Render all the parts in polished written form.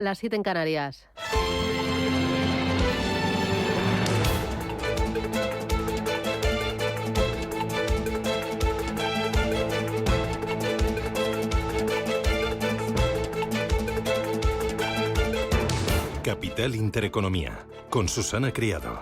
Las 7 en Canarias. Capital Intereconomía, con Susana Criado.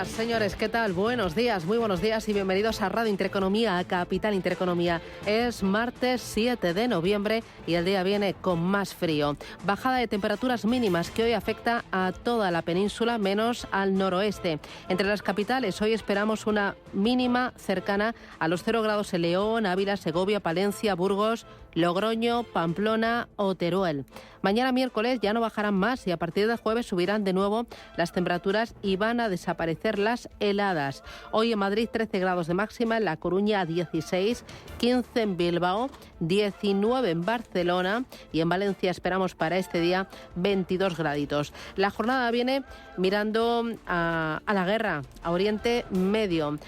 Señores, ¿qué tal? Buenos días, muy buenos días y bienvenidos a Radio Intereconomía, a Capital Intereconomía. Es martes 7 de noviembre y el día viene con más frío. Bajada de temperaturas mínimas que hoy afecta a toda la península, menos al noroeste. Entre las capitales hoy esperamos una mínima cercana a los 0 grados en León, Ávila, Segovia, Palencia, Burgos, Logroño, Pamplona o Teruel. Mañana miércoles ya no bajarán más y a partir del jueves subirán de nuevo las temperaturas y van a desaparecer las heladas. Hoy en Madrid 13 grados de máxima, en La Coruña 16, 15 en Bilbao, 19 en Barcelona y en Valencia esperamos para este día 22 graditos. La jornada viene mirando a la guerra, a Oriente Medio.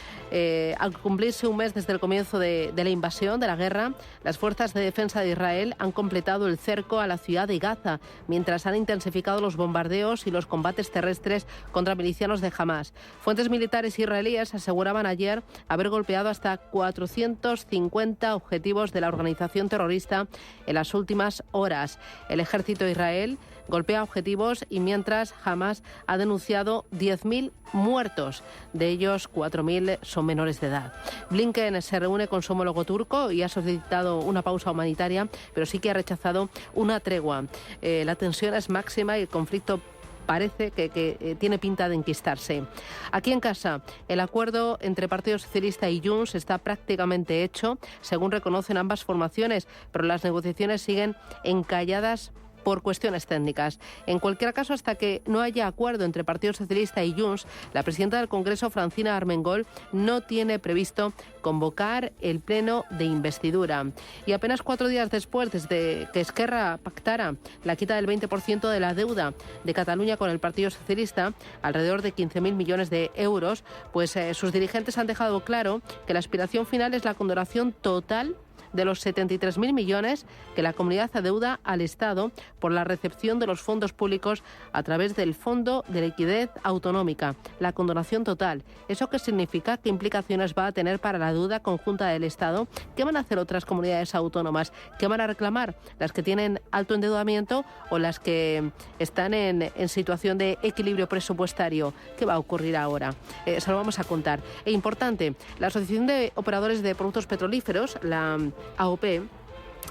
Al cumplirse un mes desde el comienzo de la invasión, de la guerra, las fuerzas de defensa de Israel han completado el cerco a la ciudad de Gaza, mientras han intensificado los bombardeos y los combates terrestres contra milicianos de Hamás. Fuentes militares israelíes aseguraban ayer haber golpeado hasta 450 objetivos de la organización terrorista en las últimas horas. El ejército de Israel golpea objetivos y mientras Hamás ha denunciado 10.000 muertos, de ellos 4.000 son menores de edad. Blinken se reúne con su homólogo turco y ha solicitado una pausa humanitaria, pero sí que ha rechazado una tregua. La tensión es máxima y el conflicto parece que tiene pinta de enquistarse. Aquí en casa, el acuerdo entre Partido Socialista y Junts está prácticamente hecho, según reconocen ambas formaciones, pero las negociaciones siguen encalladas por cuestiones técnicas. En cualquier caso, hasta que no haya acuerdo entre Partido Socialista y Junts, la presidenta del Congreso, Francina Armengol, no tiene previsto convocar el pleno de investidura. Y apenas 4 días después de que Esquerra pactara la quita del 20% de la deuda de Cataluña con el Partido Socialista, alrededor de 15.000 millones de euros, pues sus dirigentes han dejado claro que la aspiración final es la condonación total de los 73.000 millones que la comunidad adeuda al Estado por la recepción de los fondos públicos a través del Fondo de Liquidez Autonómica. La condonación total. ¿Eso qué significa? ¿Qué implicaciones va a tener para la deuda conjunta del Estado? ¿Qué van a hacer otras comunidades autónomas? ¿Qué van a reclamar? ¿Las que tienen alto endeudamiento o las que están en situación de equilibrio presupuestario? ¿Qué va a ocurrir ahora? Se lo vamos a contar. E importante, la Asociación de Operadores de Productos Petrolíferos, la AOP,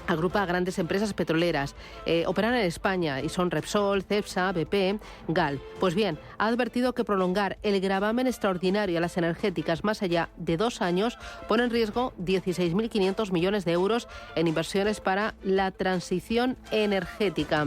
agrupa a grandes empresas petroleras. Operan en España y son Repsol, Cepsa, BP, GAL. Pues bien, ha advertido que prolongar el gravamen extraordinario a las energéticas más allá de 2 años pone en riesgo 16.500 millones de euros en inversiones para la transición energética.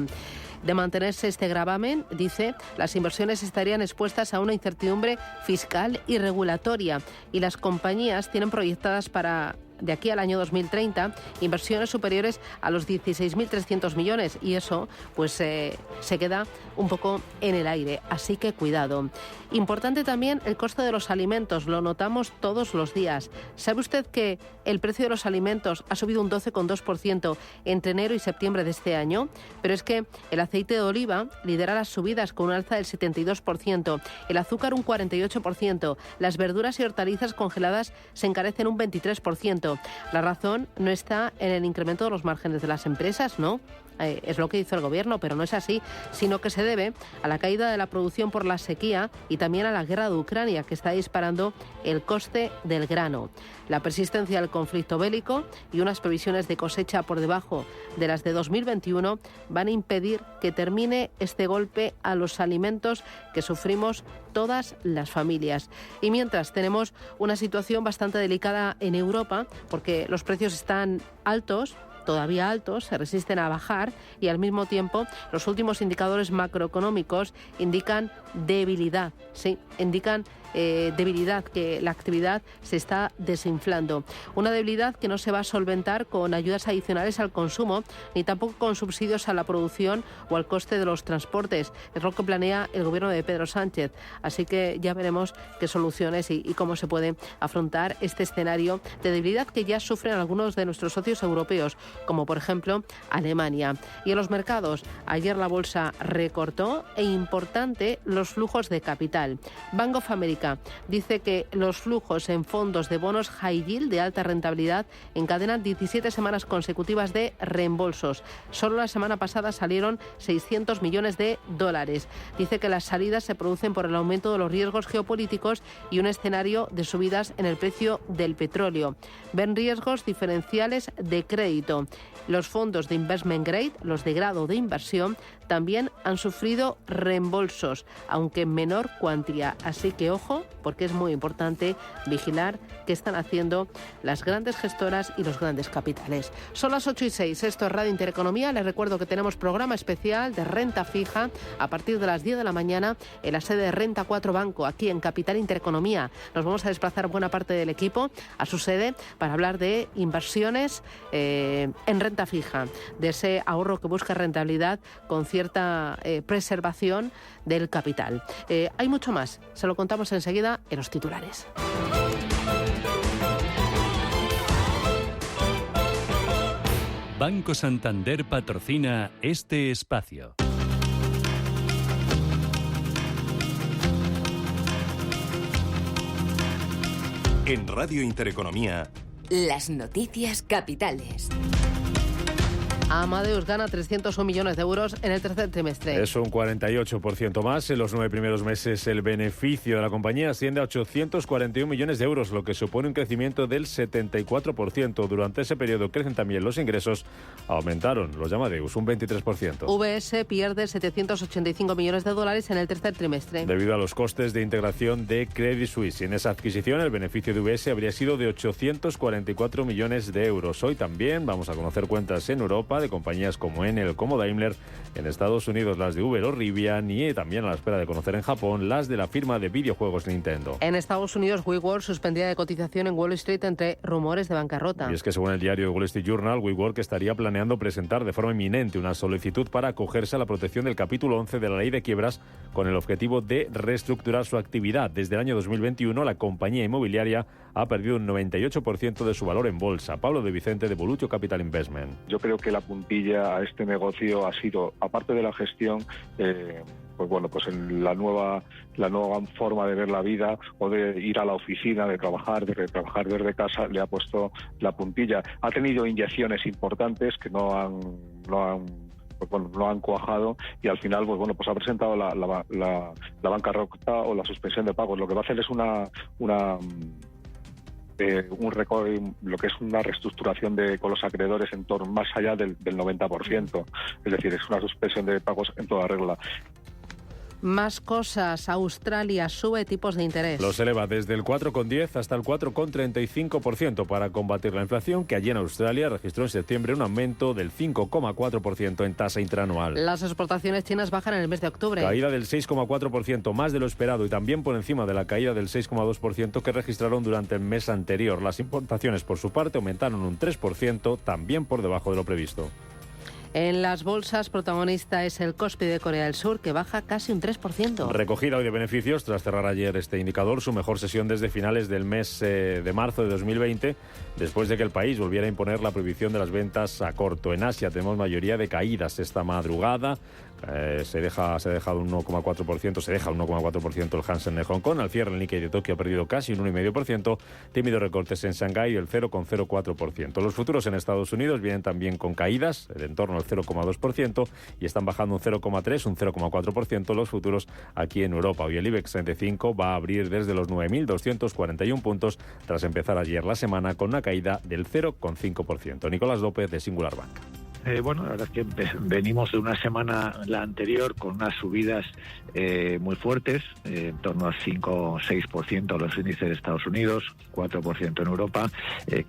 De mantenerse este gravamen, dice, las inversiones estarían expuestas a una incertidumbre fiscal y regulatoria y las compañías tienen proyectadas para de aquí al año 2030 inversiones superiores a los 16.300 millones y eso pues se queda un poco en el aire, así que cuidado. Importante también el coste de los alimentos, lo notamos todos los días. ¿Sabe usted que el precio de los alimentos ha subido un 12,2% entre enero y septiembre de este año? Pero es que el aceite de oliva lidera las subidas con un alza del 72%, el azúcar un 48%, las verduras y hortalizas congeladas se encarecen un 23%. La razón no está en el incremento de los márgenes de las empresas, ¿no? Es lo que dice el Gobierno, pero no es así, sino que se debe a la caída de la producción por la sequía y también a la guerra de Ucrania, que está disparando el coste del grano. La persistencia del conflicto bélico y unas previsiones de cosecha por debajo de las de 2021 van a impedir que termine este golpe a los alimentos que sufrimos todas las familias. Y mientras tenemos una situación bastante delicada en Europa, porque los precios están altos, todavía altos, se resisten a bajar y al mismo tiempo los últimos indicadores macroeconómicos indican debilidad, sí, indican debilidad, que la actividad se está desinflando. Una debilidad que no se va a solventar con ayudas adicionales al consumo, ni tampoco con subsidios a la producción o al coste de los transportes. Es lo que planea el gobierno de Pedro Sánchez. Así que ya veremos qué soluciones y cómo se puede afrontar este escenario de debilidad que ya sufren algunos de nuestros socios europeos, como por ejemplo Alemania. Y en los mercados, ayer la bolsa recortó e importante los flujos de capital. Bank of America dice que los flujos en fondos de bonos high yield de alta rentabilidad encadenan 17 semanas consecutivas de reembolsos. Solo la semana pasada salieron 600 millones de dólares. Dice que las salidas se producen por el aumento de los riesgos geopolíticos y un escenario de subidas en el precio del petróleo. Ven riesgos diferenciales de crédito. Los fondos de investment grade, los de grado de inversión, también han sufrido reembolsos, aunque en menor cuantía. Así que ojo, porque es muy importante vigilar qué están haciendo las grandes gestoras y los grandes capitales. Son las 8:06, esto es Radio Intereconomía. Les recuerdo que tenemos programa especial de renta fija a partir de las 10 de la mañana en la sede de Renta 4 Banco, aquí en Capital Intereconomía. Nos vamos a desplazar buena parte del equipo a su sede para hablar de inversiones en renta fija, de ese ahorro que busca rentabilidad con cierta preservación del capital. Hay mucho más, se lo contamos enseguida en los titulares. Banco Santander patrocina este espacio. En Radio Intereconomía, las noticias capitales. Amadeus gana 301 millones de euros en el tercer trimestre. Es un 48% más. En los 9 primeros meses el beneficio de la compañía asciende a 841 millones de euros, lo que supone un crecimiento del 74%. Durante ese periodo crecen también los ingresos, aumentaron los de Amadeus un 23%. VS pierde 785 millones de dólares en el tercer trimestre. Debido a los costes de integración de Credit Suisse. Y en esa adquisición el beneficio de VS habría sido de 844 millones de euros. Hoy también vamos a conocer cuentas en Europa de compañías como Enel, como Daimler, en Estados Unidos las de Uber o Rivian y también a la espera de conocer en Japón las de la firma de videojuegos Nintendo. En Estados Unidos, WeWork suspendía de cotización en Wall Street entre rumores de bancarrota. Y es que según el diario Wall Street Journal, WeWork estaría planeando presentar de forma inminente una solicitud para acogerse a la protección del capítulo 11 de la ley de quiebras con el objetivo de reestructurar su actividad. Desde el año 2021 la compañía inmobiliaria ha perdido un 98% de su valor en bolsa. Pablo de Vicente de Volutio Capital Investment. Yo creo que la puntilla a este negocio ha sido, aparte de la gestión, pues en la nueva forma de ver la vida o de ir a la oficina, de trabajar desde casa, le ha puesto la puntilla. Ha tenido inyecciones importantes que no han cuajado y al final pues ha presentado la bancarrota o la suspensión de pagos. Lo que va a hacer es un récord, lo que es una reestructuración con los acreedores en torno más allá del 90%. Es decir, es una suspensión de pagos en toda regla. Más cosas. Australia sube tipos de interés. Los eleva desde el 4,10 hasta el 4,35% para combatir la inflación, que allí en Australia registró en septiembre un aumento del 5,4% en tasa interanual. Las exportaciones chinas bajan en el mes de octubre. Caída del 6,4%, más de lo esperado y también por encima de la caída del 6,2% que registraron durante el mes anterior. Las importaciones, por su parte, aumentaron un 3%, también por debajo de lo previsto. En las bolsas, protagonista es el Kospi de Corea del Sur, que baja casi un 3%. Recogida hoy de beneficios tras cerrar ayer este indicador, su mejor sesión desde finales del mes de marzo de 2020, después de que el país volviera a imponer la prohibición de las ventas a corto. En Asia tenemos mayoría de caídas esta madrugada. Se deja un 1,4% el Hansen de Hong Kong. Al cierre el Nikkei de Tokio ha perdido casi un 1,5%. Tímidos recortes en Shanghái del 0,04%. Los futuros en Estados Unidos vienen también con caídas de en torno al 0,2% y están bajando un 0,3%, un 0,4% los futuros aquí en Europa. Hoy el IBEX 35 va a abrir desde los 9.241 puntos tras empezar ayer la semana con una caída del 0,5%. Nicolás López de Singular Bank. Bueno, la verdad es que venimos de una semana, la anterior, con unas subidas muy fuertes, en torno al 5 o 6% los índices de Estados Unidos, 4% en Europa.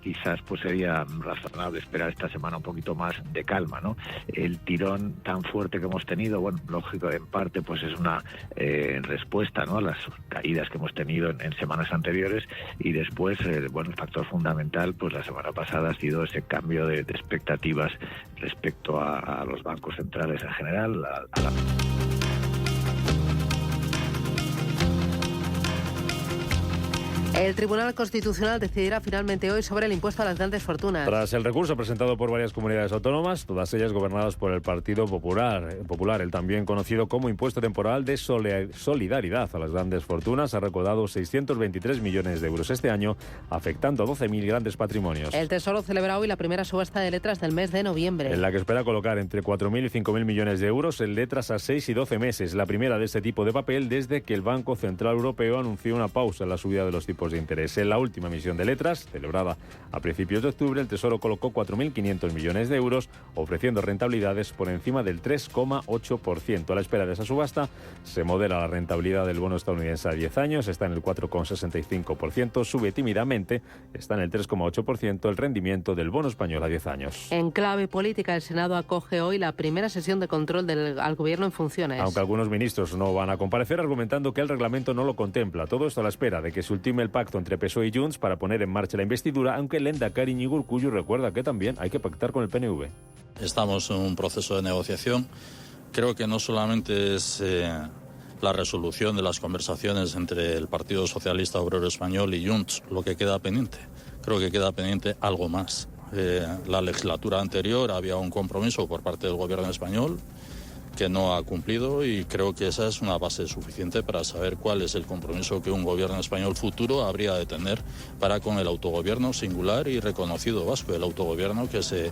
Quizás pues sería razonable esperar esta semana un poquito más de calma, ¿no? El tirón tan fuerte que hemos tenido, bueno, lógico, en parte pues es una respuesta, ¿no?, a las caídas que hemos tenido en semanas anteriores, y después, bueno, el factor fundamental, pues la semana pasada ha sido ese cambio de expectativas respecto a los bancos centrales en general, a la... El Tribunal Constitucional decidirá finalmente hoy sobre el impuesto a las grandes fortunas. Tras el recurso presentado por varias comunidades autónomas, todas ellas gobernadas por el Partido Popular, el también conocido como impuesto temporal de solidaridad a las grandes fortunas, ha recaudado 623 millones de euros este año, afectando a 12.000 grandes patrimonios. El Tesoro celebra hoy la primera subasta de letras del mes de noviembre, en la que espera colocar entre 4.000 y 5.000 millones de euros en letras a 6 y 12 meses, la primera de este tipo de papel desde que el Banco Central Europeo anunció una pausa en la subida de los tipos de interés. En la última emisión de letras, celebrada a principios de octubre, el Tesoro colocó 4.500 millones de euros, ofreciendo rentabilidades por encima del 3,8%. A la espera de esa subasta, se modera la rentabilidad del bono estadounidense a 10 años, está en el 4,65%, sube tímidamente, está en el 3,8% el rendimiento del bono español a 10 años. En clave política, el Senado acoge hoy la primera sesión de control al Gobierno en funciones. Aunque algunos ministros no van a comparecer, argumentando que el reglamento no lo contempla. Todo esto a la espera de que se ultime el pacto entre PSOE y Junts para poner en marcha la investidura, aunque el lehendakari Iñigo Urkullu recuerda que también hay que pactar con el PNV. Estamos en un proceso de negociación. Creo que no solamente es la resolución de las conversaciones entre el Partido Socialista Obrero Español y Junts lo que queda pendiente. Creo que queda pendiente algo más. La legislatura anterior había un compromiso por parte del Gobierno español que no ha cumplido, y creo que esa es una base suficiente para saber cuál es el compromiso que un gobierno español futuro habría de tener para con el autogobierno singular y reconocido vasco, el autogobierno que se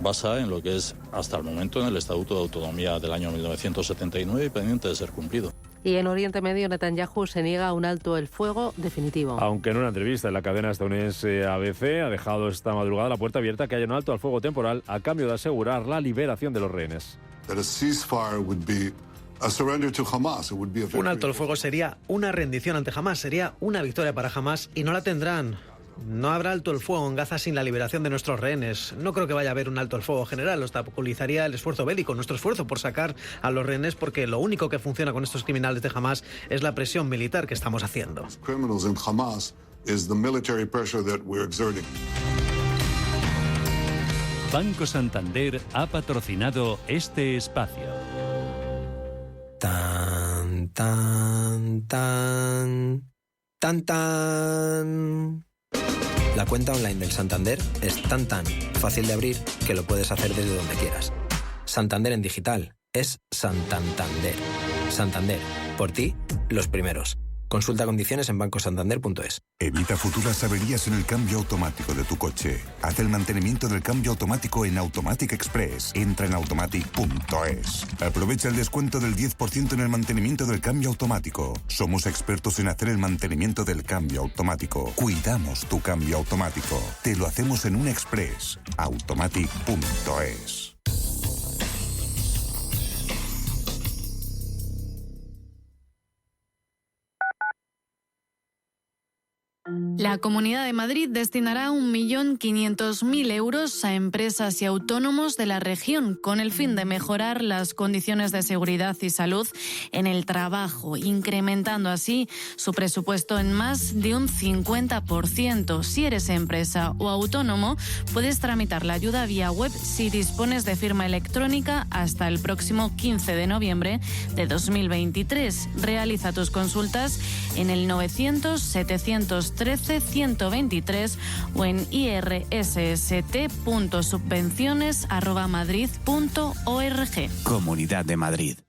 basa en lo que es hasta el momento en el Estatuto de Autonomía del año 1979 y pendiente de ser cumplido. Y en Oriente Medio, Netanyahu se niega a un alto el fuego definitivo. Aunque en una entrevista en la cadena estadounidense ABC ha dejado esta madrugada la puerta abierta a que haya un alto al fuego temporal a cambio de asegurar la liberación de los rehenes. Un alto al fuego sería una rendición ante Hamás, sería una victoria para Hamás, y no la tendrán. No habrá alto el fuego en Gaza sin la liberación de nuestros rehenes. No creo que vaya a haber un alto el fuego general. Obstaculizaría el esfuerzo bélico, nuestro esfuerzo por sacar a los rehenes, porque lo único que funciona con estos criminales de Hamás es la presión militar que estamos haciendo. Banco Santander ha patrocinado este espacio. Tan, tan, tan, tan, tan. La cuenta online del Santander es tan fácil de abrir que lo puedes hacer desde donde quieras. Santander en digital es Santander. Santander, por ti, los primeros. Consulta condiciones en bancosantander.es. Evita futuras averías en el cambio automático de tu coche. Haz el mantenimiento del cambio automático en Automatic Express. Entra en automatic.es. Aprovecha el descuento del 10% en el mantenimiento del cambio automático. Somos expertos en hacer el mantenimiento del cambio automático. Cuidamos tu cambio automático. Te lo hacemos en un Express. Automatic.es. La Comunidad de Madrid destinará 1.500.000 euros a empresas y autónomos de la región con el fin de mejorar las condiciones de seguridad y salud en el trabajo, incrementando así su presupuesto en más de un 50%. Si eres empresa o autónomo, puedes tramitar la ayuda vía web si dispones de firma electrónica hasta el próximo 15 de noviembre de 2023. Realiza tus consultas en el 900-713-123 o en irsst.subvenciones@madrid.org. Comunidad de Madrid.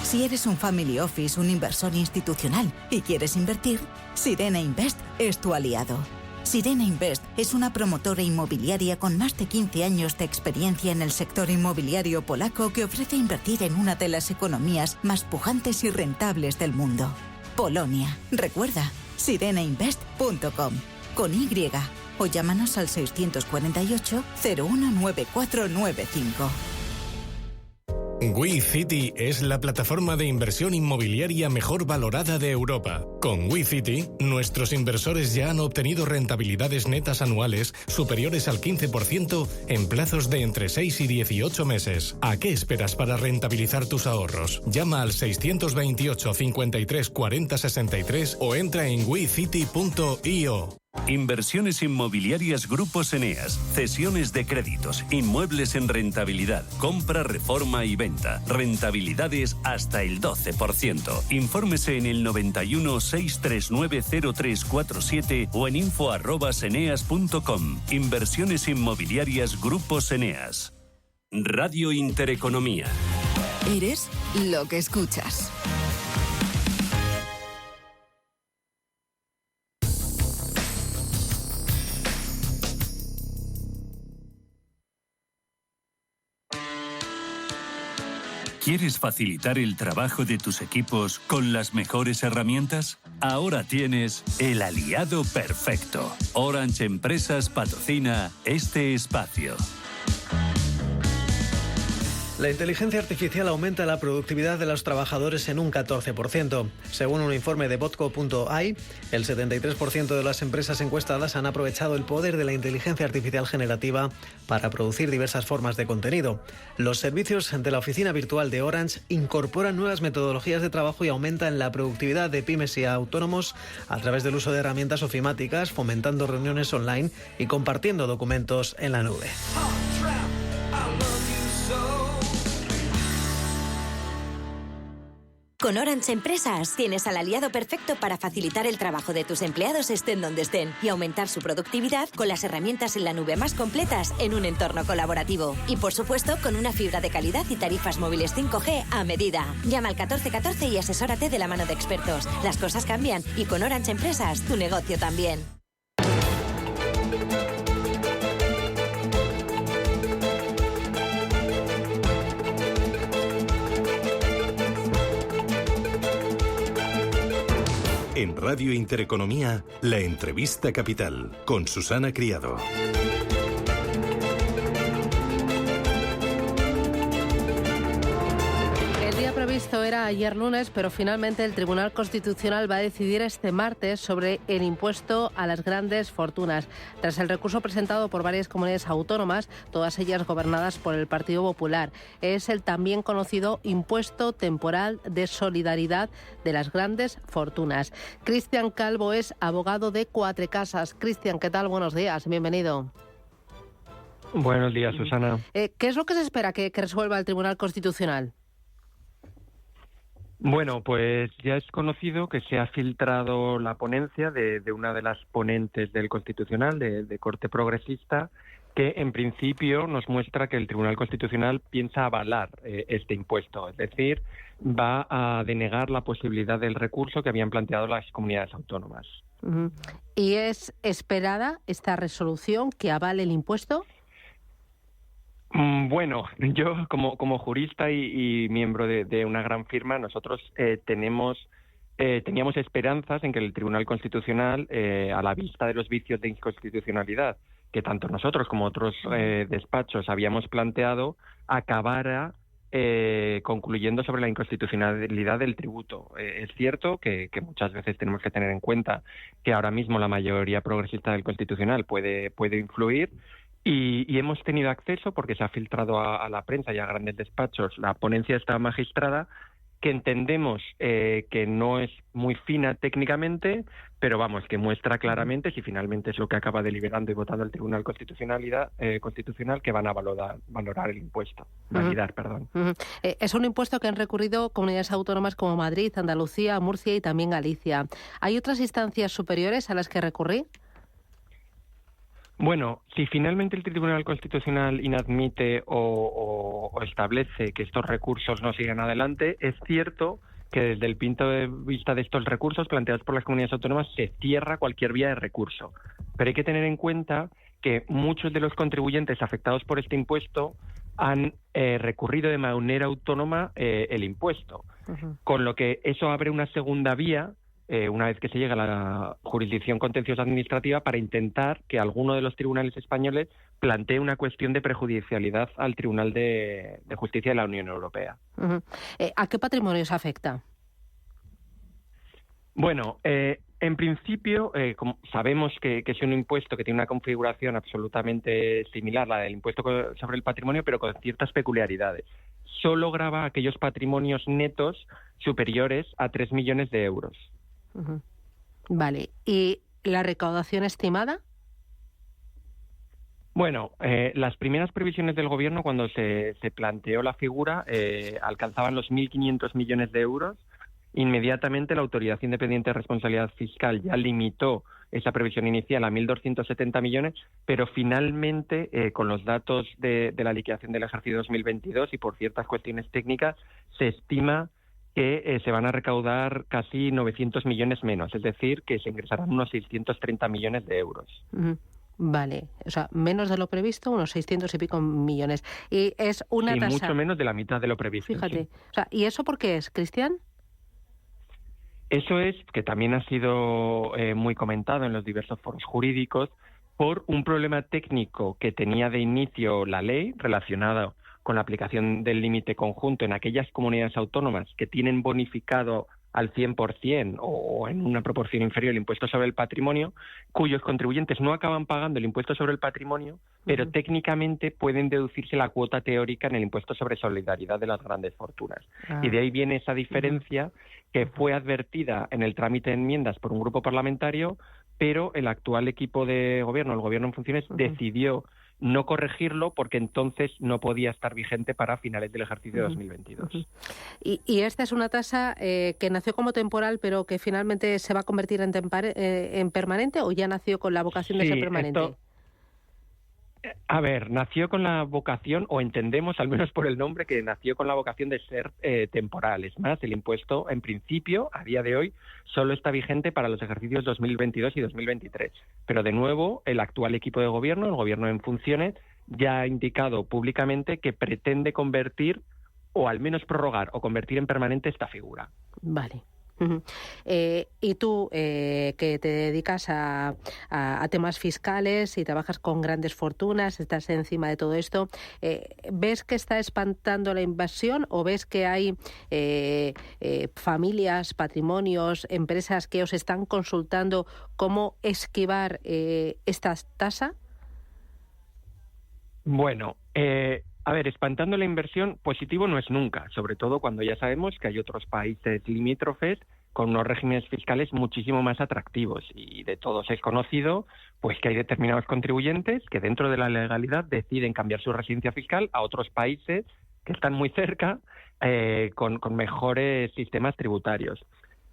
Si eres un family office, un inversor institucional y quieres invertir, Sirena Invest es tu aliado. Sirena Invest es una promotora inmobiliaria con más de 15 años de experiencia en el sector inmobiliario polaco que ofrece invertir en una de las economías más pujantes y rentables del mundo. Polonia. Recuerda, sirenainvest.com. Con Y. o llámanos al 648 019495. WeCity es la plataforma de inversión inmobiliaria mejor valorada de Europa. Con WeCity, nuestros inversores ya han obtenido rentabilidades netas anuales superiores al 15% en plazos de entre 6 y 18 meses. ¿A qué esperas para rentabilizar tus ahorros? Llama al 628 53 40 63 o entra en wecity.io. Inversiones inmobiliarias Grupos Eneas, cesiones de créditos, inmuebles en rentabilidad, compra, reforma y venta, rentabilidades hasta el 12%. Infórmese en el 91 639 0347 o en info@eneas.com. Inversiones inmobiliarias Grupos Eneas. Radio Intereconomía. Eres lo que escuchas. ¿Quieres facilitar el trabajo de tus equipos con las mejores herramientas? Ahora tienes el aliado perfecto. Orange Empresas patrocina este espacio. La inteligencia artificial aumenta la productividad de los trabajadores en un 14%. Según un informe de Botco.ai, el 73% de las empresas encuestadas han aprovechado el poder de la inteligencia artificial generativa para producir diversas formas de contenido. Los servicios de la oficina virtual de Orange incorporan nuevas metodologías de trabajo y aumentan la productividad de pymes y autónomos a través del uso de herramientas ofimáticas, fomentando reuniones online y compartiendo documentos en la nube. Con Orange Empresas tienes al aliado perfecto para facilitar el trabajo de tus empleados estén donde estén y aumentar su productividad con las herramientas en la nube más completas en un entorno colaborativo. Y por supuesto con una fibra de calidad y tarifas móviles 5G a medida. Llama al 1414 y asesórate de la mano de expertos. Las cosas cambian y con Orange Empresas tu negocio también. En Radio Intereconomía, la entrevista capital con Susana Criado. El día previsto era ayer lunes, pero finalmente el Tribunal Constitucional va a decidir este martes sobre el impuesto a las grandes fortunas. Tras el recurso presentado por varias comunidades autónomas, todas ellas gobernadas por el Partido Popular, es el también conocido impuesto temporal de solidaridad de las grandes fortunas. Cristian Calvo es abogado de Cuatrecasas. Cristian, ¿qué tal? Buenos días, bienvenido. Buenos días, Susana. ¿Qué es lo que se espera que resuelva el Tribunal Constitucional? Bueno, pues ya es conocido que se ha filtrado la ponencia de una de las ponentes del Constitucional, de corte progresista, que en principio nos muestra que el Tribunal Constitucional piensa avalar este impuesto, es decir, va a denegar la posibilidad del recurso que habían planteado las comunidades autónomas. Uh-huh. ¿Y es esperada esta resolución que avale el impuesto? Bueno, yo como jurista y miembro de una gran firma, nosotros teníamos esperanzas en que el Tribunal Constitucional, a la vista de los vicios de inconstitucionalidad que tanto nosotros como otros despachos habíamos planteado, acabara concluyendo sobre la inconstitucionalidad del tributo. Es cierto que muchas veces tenemos que tener en cuenta que ahora mismo la mayoría progresista del Constitucional puede influir. Y hemos tenido acceso, porque se ha filtrado a la prensa y a grandes despachos, la ponencia de esta magistrada, que entendemos que no es muy fina técnicamente, pero vamos, que muestra claramente, si finalmente es lo que acaba deliberando y votando el Tribunal Constitucional, que van a valorar el impuesto. Validar, perdón. Uh-huh. Es un impuesto que han recurrido comunidades autónomas como Madrid, Andalucía, Murcia y también Galicia. ¿Hay otras instancias superiores a las que recurrir? Bueno, si finalmente el Tribunal Constitucional inadmite o establece que estos recursos no sigan adelante, es cierto que desde el punto de vista de estos recursos planteados por las comunidades autónomas se cierra cualquier vía de recurso. Pero hay que tener en cuenta que muchos de los contribuyentes afectados por este impuesto han recurrido de manera autónoma el impuesto, uh-huh. Con lo que eso abre una segunda vía una vez que se llega a la jurisdicción contenciosa administrativa, para intentar que alguno de los tribunales españoles plantee una cuestión de prejudicialidad al Tribunal de Justicia de la Unión Europea. Uh-huh. ¿A qué patrimonios afecta? Bueno, en principio, como sabemos que es un impuesto que tiene una configuración absolutamente similar a la del impuesto sobre el patrimonio, pero con ciertas peculiaridades. Solo grava aquellos patrimonios netos superiores a 3 millones de euros. Uh-huh. Vale. ¿Y la recaudación estimada? Bueno, las primeras previsiones del Gobierno, cuando se planteó la figura, alcanzaban los 1.500 millones de euros. Inmediatamente la Autoridad Independiente de Responsabilidad Fiscal ya limitó esa previsión inicial a 1.270 millones, pero finalmente, con los datos de la liquidación del ejercicio 2022 y por ciertas cuestiones técnicas, se estima que se van a recaudar casi 900 millones menos, es decir, que se ingresarán unos 630 millones de euros. Uh-huh. Vale, o sea, menos de lo previsto, unos 600 y pico millones. Y es una tasa... mucho menos de la mitad de lo previsto. Fíjate, sí. O sea, ¿y eso por qué es, Cristian? Eso es, que también ha sido muy comentado en los diversos foros jurídicos, por un problema técnico que tenía de inicio la ley relacionado con la aplicación del límite conjunto en aquellas comunidades autónomas que tienen bonificado al 100% o en una proporción inferior el impuesto sobre el patrimonio, cuyos contribuyentes no acaban pagando el impuesto sobre el patrimonio, pero técnicamente pueden deducirse la cuota teórica en el impuesto sobre solidaridad de las grandes fortunas. Y de ahí viene esa diferencia que fue advertida en el trámite de enmiendas por un grupo parlamentario, pero el actual equipo de gobierno, el gobierno en funciones, decidió no corregirlo porque entonces no podía estar vigente para finales del ejercicio 2022. Y esta es una tasa que nació como temporal, pero que finalmente se va a convertir en permanente, ¿o ya nació con la vocación de ser permanente? A ver, nació con la vocación, o entendemos, al menos por el nombre, que nació con la vocación de ser temporal. Es más, el impuesto, en principio, a día de hoy, solo está vigente para los ejercicios 2022 y 2023. Pero, de nuevo, el actual equipo de gobierno, el gobierno en funciones, ya ha indicado públicamente que pretende convertir, o al menos prorrogar, o convertir en permanente esta figura. Vale. Y tú, que te dedicas a temas fiscales y trabajas con grandes fortunas, estás encima de todo esto, ¿ves que está espantando la invasión o ves que hay familias, patrimonios, empresas que os están consultando cómo esquivar esta tasa? Bueno, a ver, espantando la inversión, positivo no es nunca, sobre todo cuando ya sabemos que hay otros países limítrofes con unos regímenes fiscales muchísimo más atractivos, y de todos es conocido pues que hay determinados contribuyentes que dentro de la legalidad deciden cambiar su residencia fiscal a otros países que están muy cerca con mejores sistemas tributarios.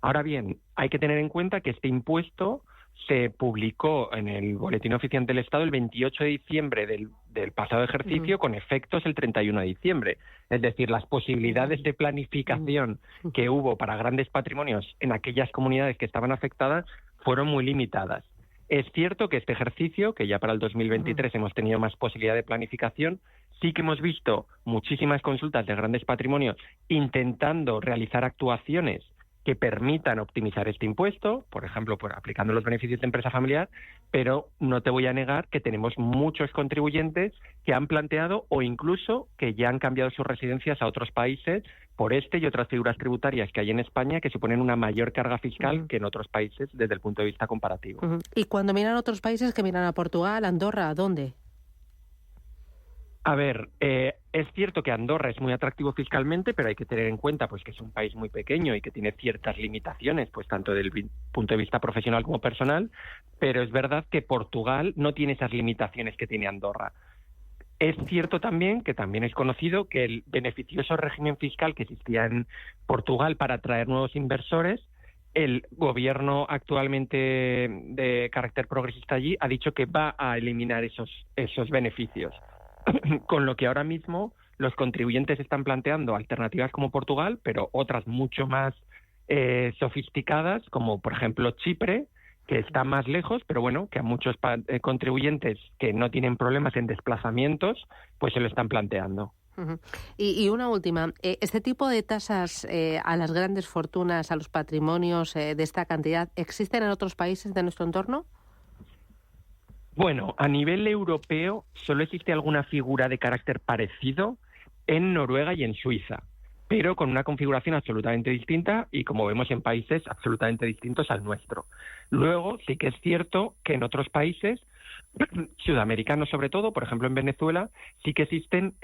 Ahora bien, hay que tener en cuenta que este impuesto se publicó en el Boletín Oficial del Estado el 28 de diciembre del pasado ejercicio, con efectos el 31 de diciembre. Es decir, las posibilidades de planificación que hubo para grandes patrimonios en aquellas comunidades que estaban afectadas fueron muy limitadas. Es cierto que este ejercicio, que ya para el 2023 hemos tenido más posibilidad de planificación, sí que hemos visto muchísimas consultas de grandes patrimonios intentando realizar actuaciones que permitan optimizar este impuesto, por ejemplo, aplicando los beneficios de empresa familiar, pero no te voy a negar que tenemos muchos contribuyentes que han planteado o incluso que ya han cambiado sus residencias a otros países por este y otras figuras tributarias que hay en España que suponen una mayor carga fiscal que en otros países desde el punto de vista comparativo. Y cuando miran a otros países, que miran a Portugal, Andorra, ¿a dónde? A ver, es cierto que Andorra es muy atractivo fiscalmente, pero hay que tener en cuenta pues que es un país muy pequeño y que tiene ciertas limitaciones, pues tanto del punto de vista profesional como personal, pero es verdad que Portugal no tiene esas limitaciones que tiene Andorra. Es cierto también, que también es conocido, que el beneficioso régimen fiscal que existía en Portugal para atraer nuevos inversores, el gobierno actualmente de carácter progresista allí ha dicho que va a eliminar esos beneficios. Con lo que ahora mismo los contribuyentes están planteando alternativas como Portugal, pero otras mucho más sofisticadas, como por ejemplo Chipre, que está más lejos, pero bueno, que a muchos contribuyentes que no tienen problemas en desplazamientos, pues se lo están planteando. Uh-huh. Y una última, ¿este tipo de tasas a las grandes fortunas, a los patrimonios de esta cantidad, existen en otros países de nuestro entorno? Bueno, a nivel europeo solo existe alguna figura de carácter parecido en Noruega y en Suiza, pero con una configuración absolutamente distinta y, como vemos, en países absolutamente distintos al nuestro. Luego, sí que es cierto que en otros países, sudamericanos sobre todo, por ejemplo en Venezuela, sí que existen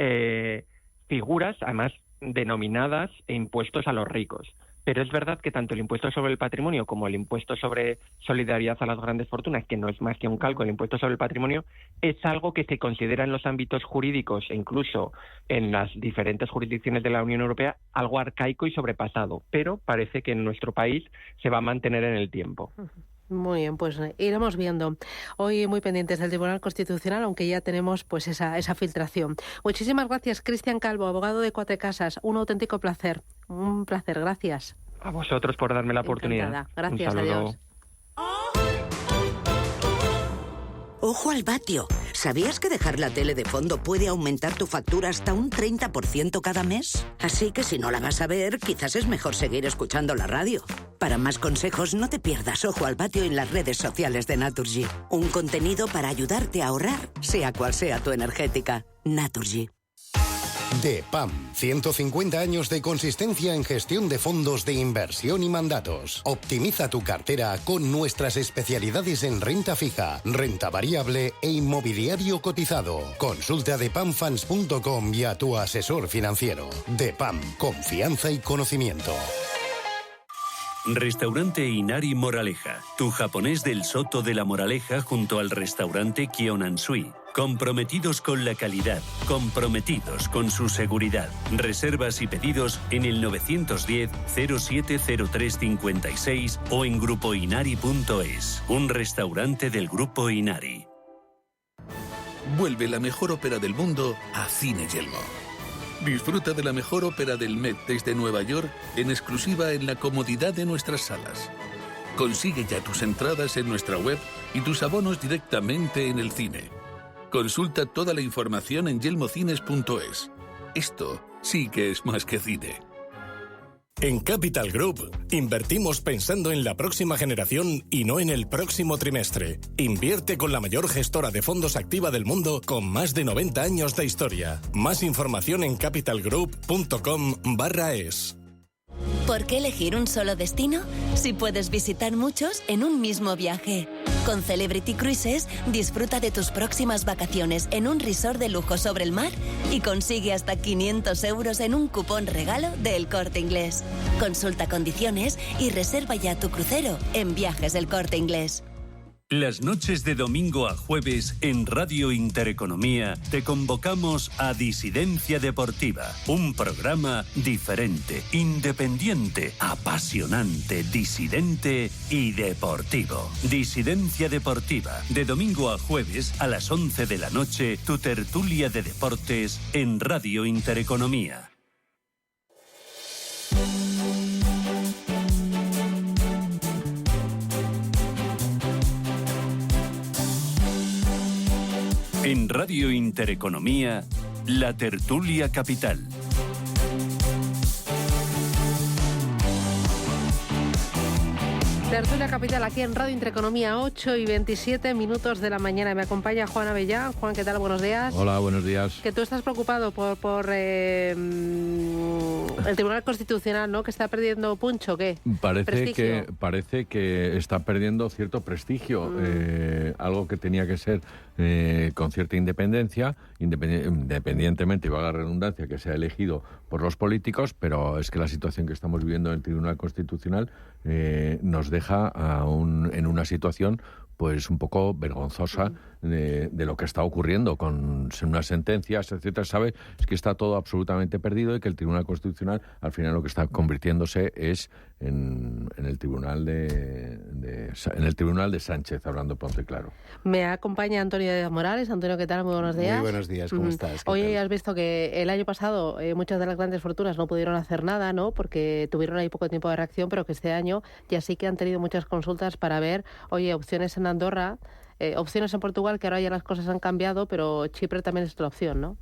figuras, además denominadas impuestos a los ricos. Pero es verdad que tanto el impuesto sobre el patrimonio como el impuesto sobre solidaridad a las grandes fortunas, que no es más que un calco del impuesto sobre el patrimonio, es algo que se considera en los ámbitos jurídicos e incluso en las diferentes jurisdicciones de la Unión Europea algo arcaico y sobrepasado. Pero parece que en nuestro país se va a mantener en el tiempo. Muy bien, pues iremos viendo. Hoy muy pendientes del Tribunal Constitucional, aunque ya tenemos pues esa filtración. Muchísimas gracias, Cristian Calvo, abogado de Cuatro Casas. Un auténtico placer. Un placer, gracias. A vosotros por darme la oportunidad. Encantada. Gracias, Un saludo. adiós. Ojo al vatio. ¿Sabías que dejar la tele de fondo puede aumentar tu factura hasta un 30% cada mes? Así que si no la vas a ver, quizás es mejor seguir escuchando la radio. Para más consejos, no te pierdas Ojo al vatio en las redes sociales de Naturgy. Un contenido para ayudarte a ahorrar, sea cual sea tu energética. Naturgy. DEPAM, 150 años de consistencia en gestión de fondos de inversión y mandatos. Optimiza tu cartera con nuestras especialidades en renta fija, renta variable e inmobiliario cotizado. Consulta depamfans.com y a tu asesor financiero. DEPAM, confianza y conocimiento. Restaurante Inari Moraleja, tu japonés del Soto de la Moraleja junto al restaurante Kyonansui. Comprometidos con la calidad, comprometidos con su seguridad. Reservas y pedidos en el 910-070356 o en grupoinari.es. Un restaurante del Grupo Inari. Vuelve la mejor ópera del mundo a Cine Yelmo. Disfruta de la mejor ópera del Met desde Nueva York en exclusiva en la comodidad de nuestras salas. Consigue ya tus entradas en nuestra web y tus abonos directamente en el cine. Consulta toda la información en yelmocines.es. Esto sí que es más que cine. En Capital Group invertimos pensando en la próxima generación y no en el próximo trimestre. Invierte con la mayor gestora de fondos activa del mundo con más de 90 años de historia. Más información en capitalgroup.com/es. ¿Por qué elegir un solo destino si puedes visitar muchos en un mismo viaje? Con Celebrity Cruises, disfruta de tus próximas vacaciones en un resort de lujo sobre el mar y consigue hasta 500 euros en un cupón regalo de El Corte Inglés. Consulta condiciones y reserva ya tu crucero en Viajes El Corte Inglés. Las noches de domingo a jueves en Radio Intereconomía te convocamos a Disidencia Deportiva, un programa diferente, independiente, apasionante, disidente y deportivo. Disidencia Deportiva, de domingo a jueves a las 11 de la noche, tu tertulia de deportes en Radio Intereconomía. En Radio Intereconomía, la tertulia capital. Tertulia Capital aquí en Radio Intereconomía, 8:27 de la mañana. Me acompaña Juan Avellán. Juan, ¿qué tal? Buenos días. Hola, buenos días. Que tú estás preocupado por el Tribunal Constitucional, ¿no? Que está perdiendo puncho, ¿qué? Parece que está perdiendo cierto prestigio, algo que tenía que ser con cierta independencia, independientemente, y valga la redundancia, que sea elegido por los políticos, pero es que la situación que estamos viviendo en el Tribunal Constitucional nos deja en una situación pues un poco vergonzosa de lo que está ocurriendo con unas sentencias, etcétera. Sabe, es que está todo absolutamente perdido y que el Tribunal Constitucional al final lo que está convirtiéndose es en el Tribunal de Sánchez, hablando pronto y claro. Me acompaña Antonio Díaz Morales. Antonio, ¿qué tal? Muy buenos días. Muy buenos días, ¿cómo estás? Hoy has visto que el año pasado muchas de las grandes fortunas no pudieron hacer nada, ¿no? Porque tuvieron ahí poco tiempo de reacción, pero que este año ya sí que han tenido muchas consultas para ver, oye, opciones en Andorra, opciones en Portugal, que ahora ya las cosas han cambiado, pero Chipre también es otra opción, ¿no?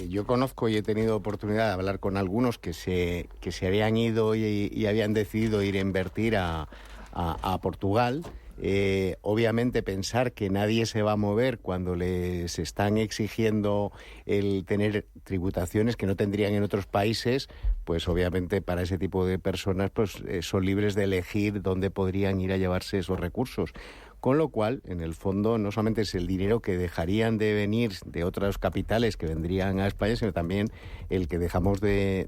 Yo conozco y he tenido oportunidad de hablar con algunos que se habían ido y habían decidido ir a invertir a Portugal. Obviamente pensar que nadie se va a mover cuando les están exigiendo el tener tributaciones que no tendrían en otros países, pues obviamente para ese tipo de personas pues son libres de elegir dónde podrían ir a llevarse esos recursos. Con lo cual, en el fondo, no solamente es el dinero que dejarían de venir de otros capitales que vendrían a España, sino también el que dejamos de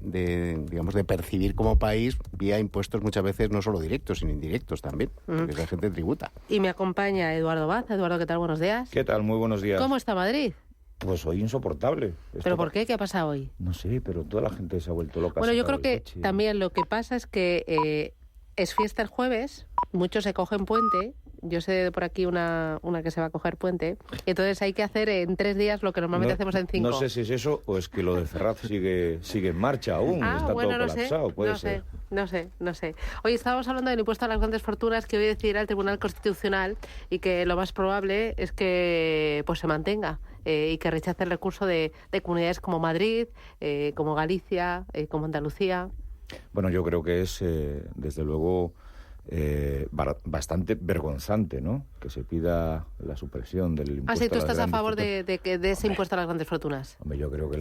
percibir como país vía impuestos muchas veces no solo directos, sino indirectos también, porque la gente tributa. Y me acompaña Eduardo Vaz. Eduardo, ¿qué tal? Buenos días. ¿Qué tal? Muy buenos días. ¿Cómo está Madrid? Pues hoy insoportable. ¿Pero por qué? ¿Qué ha pasado hoy? No sé, pero toda la gente se ha vuelto loca. Bueno, yo creo que también lo que pasa es que es fiesta el jueves, muchos se cogen puente. Yo sé por aquí una que se va a coger puente. Y entonces hay que hacer en 3 días lo que normalmente hacemos en 5. No sé si es eso o es que lo de Ferraz sigue en marcha aún. Está todo colapsado. Puede ser. No sé. Hoy estábamos hablando del impuesto a las grandes fortunas que hoy decidirá el Tribunal Constitucional y que lo más probable es que pues se mantenga y que rechace el recurso de comunidades como Madrid, como Galicia, como Andalucía. Bueno, yo creo que es, desde luego, bastante vergonzante, ¿no? Que se pida la supresión del impuesto. Sí, ¿tú estás a favor de ese impuesto a las grandes fortunas? Hombre, yo creo que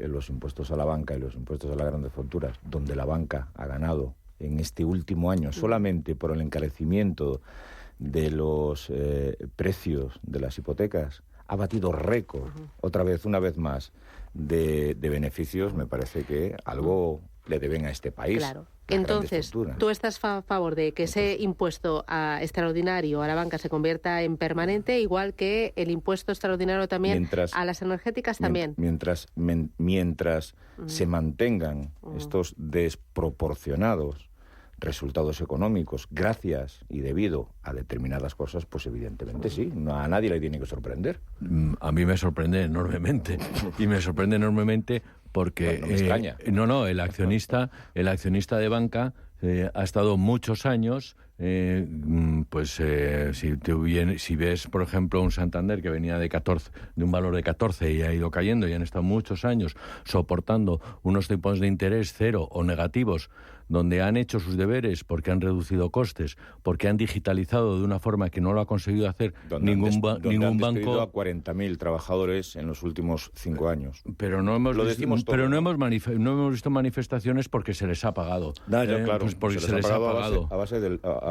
los impuestos a la banca y los impuestos a las grandes fortunas, donde la banca ha ganado en este último año solamente por el encarecimiento de los precios de las hipotecas, ha batido récord, una vez más, de beneficios. Me parece que algo le deben a este país. Claro. Entonces, ¿tú estás a favor de que ese impuesto extraordinario a la banca se convierta en permanente, igual que el impuesto extraordinario también a las energéticas también? Mientras se mantengan estos desproporcionados resultados económicos gracias y debido a determinadas cosas, pues evidentemente sí, a nadie le tiene que sorprender. A mí me sorprende enormemente y me sorprende enormemente porque no me extraña. El accionista de banca ha estado muchos años. Si ves, por ejemplo, un Santander que venía de un valor de 14 y ha ido cayendo y han estado muchos años soportando unos tipos de interés cero o negativos, donde han hecho sus deberes porque han reducido costes, porque han digitalizado de una forma que no lo ha conseguisto hacer ningún banco. Han despedido a 40.000 trabajadores en los últimos 5 años. Pero no hemos visto manifestaciones porque se les ha pagado. Claro, pues porque se les ha pagado. A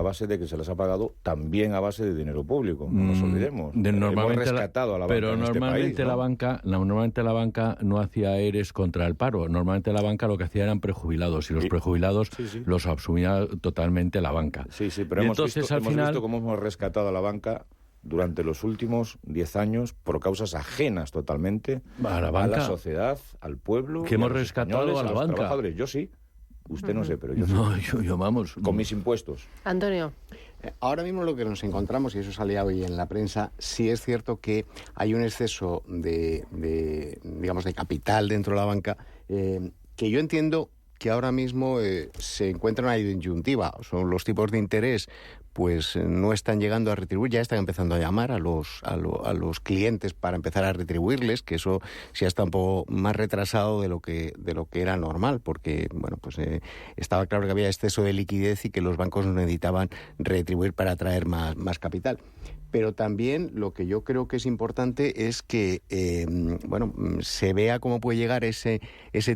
base de que se les ha pagado, también a base de dinero público, no nos olvidemos. Hemos rescatado a la banca. Pero normalmente este país, ¿no? Normalmente la banca no hacía ERES contra el paro. Normalmente la banca lo que hacía eran prejubilados y los prejubilados los asumía totalmente la banca. Sí, pero hemos visto cómo hemos rescatado a la banca durante los últimos 10 años por causas ajenas totalmente a la sociedad, al pueblo. Que hemos rescatado a la banca. Trabajadores. Yo sí. Usted no sé, pero yo sí. Yo vamos. Con mis impuestos. Antonio. Ahora mismo lo que nos encontramos, y eso salía hoy en la prensa, sí es cierto que hay un exceso de capital dentro de la banca, que yo entiendo que ahora mismo se encuentra una disyuntiva. Son los tipos de interés, pues no están llegando a retribuir, ya están empezando a llamar a los clientes para empezar a retribuirles, que eso sí está un poco más retrasado de lo que era normal, porque estaba claro que había exceso de liquidez y que los bancos necesitaban retribuir para atraer más capital. Pero también lo que yo creo que es importante es que se vea cómo puede llegar ese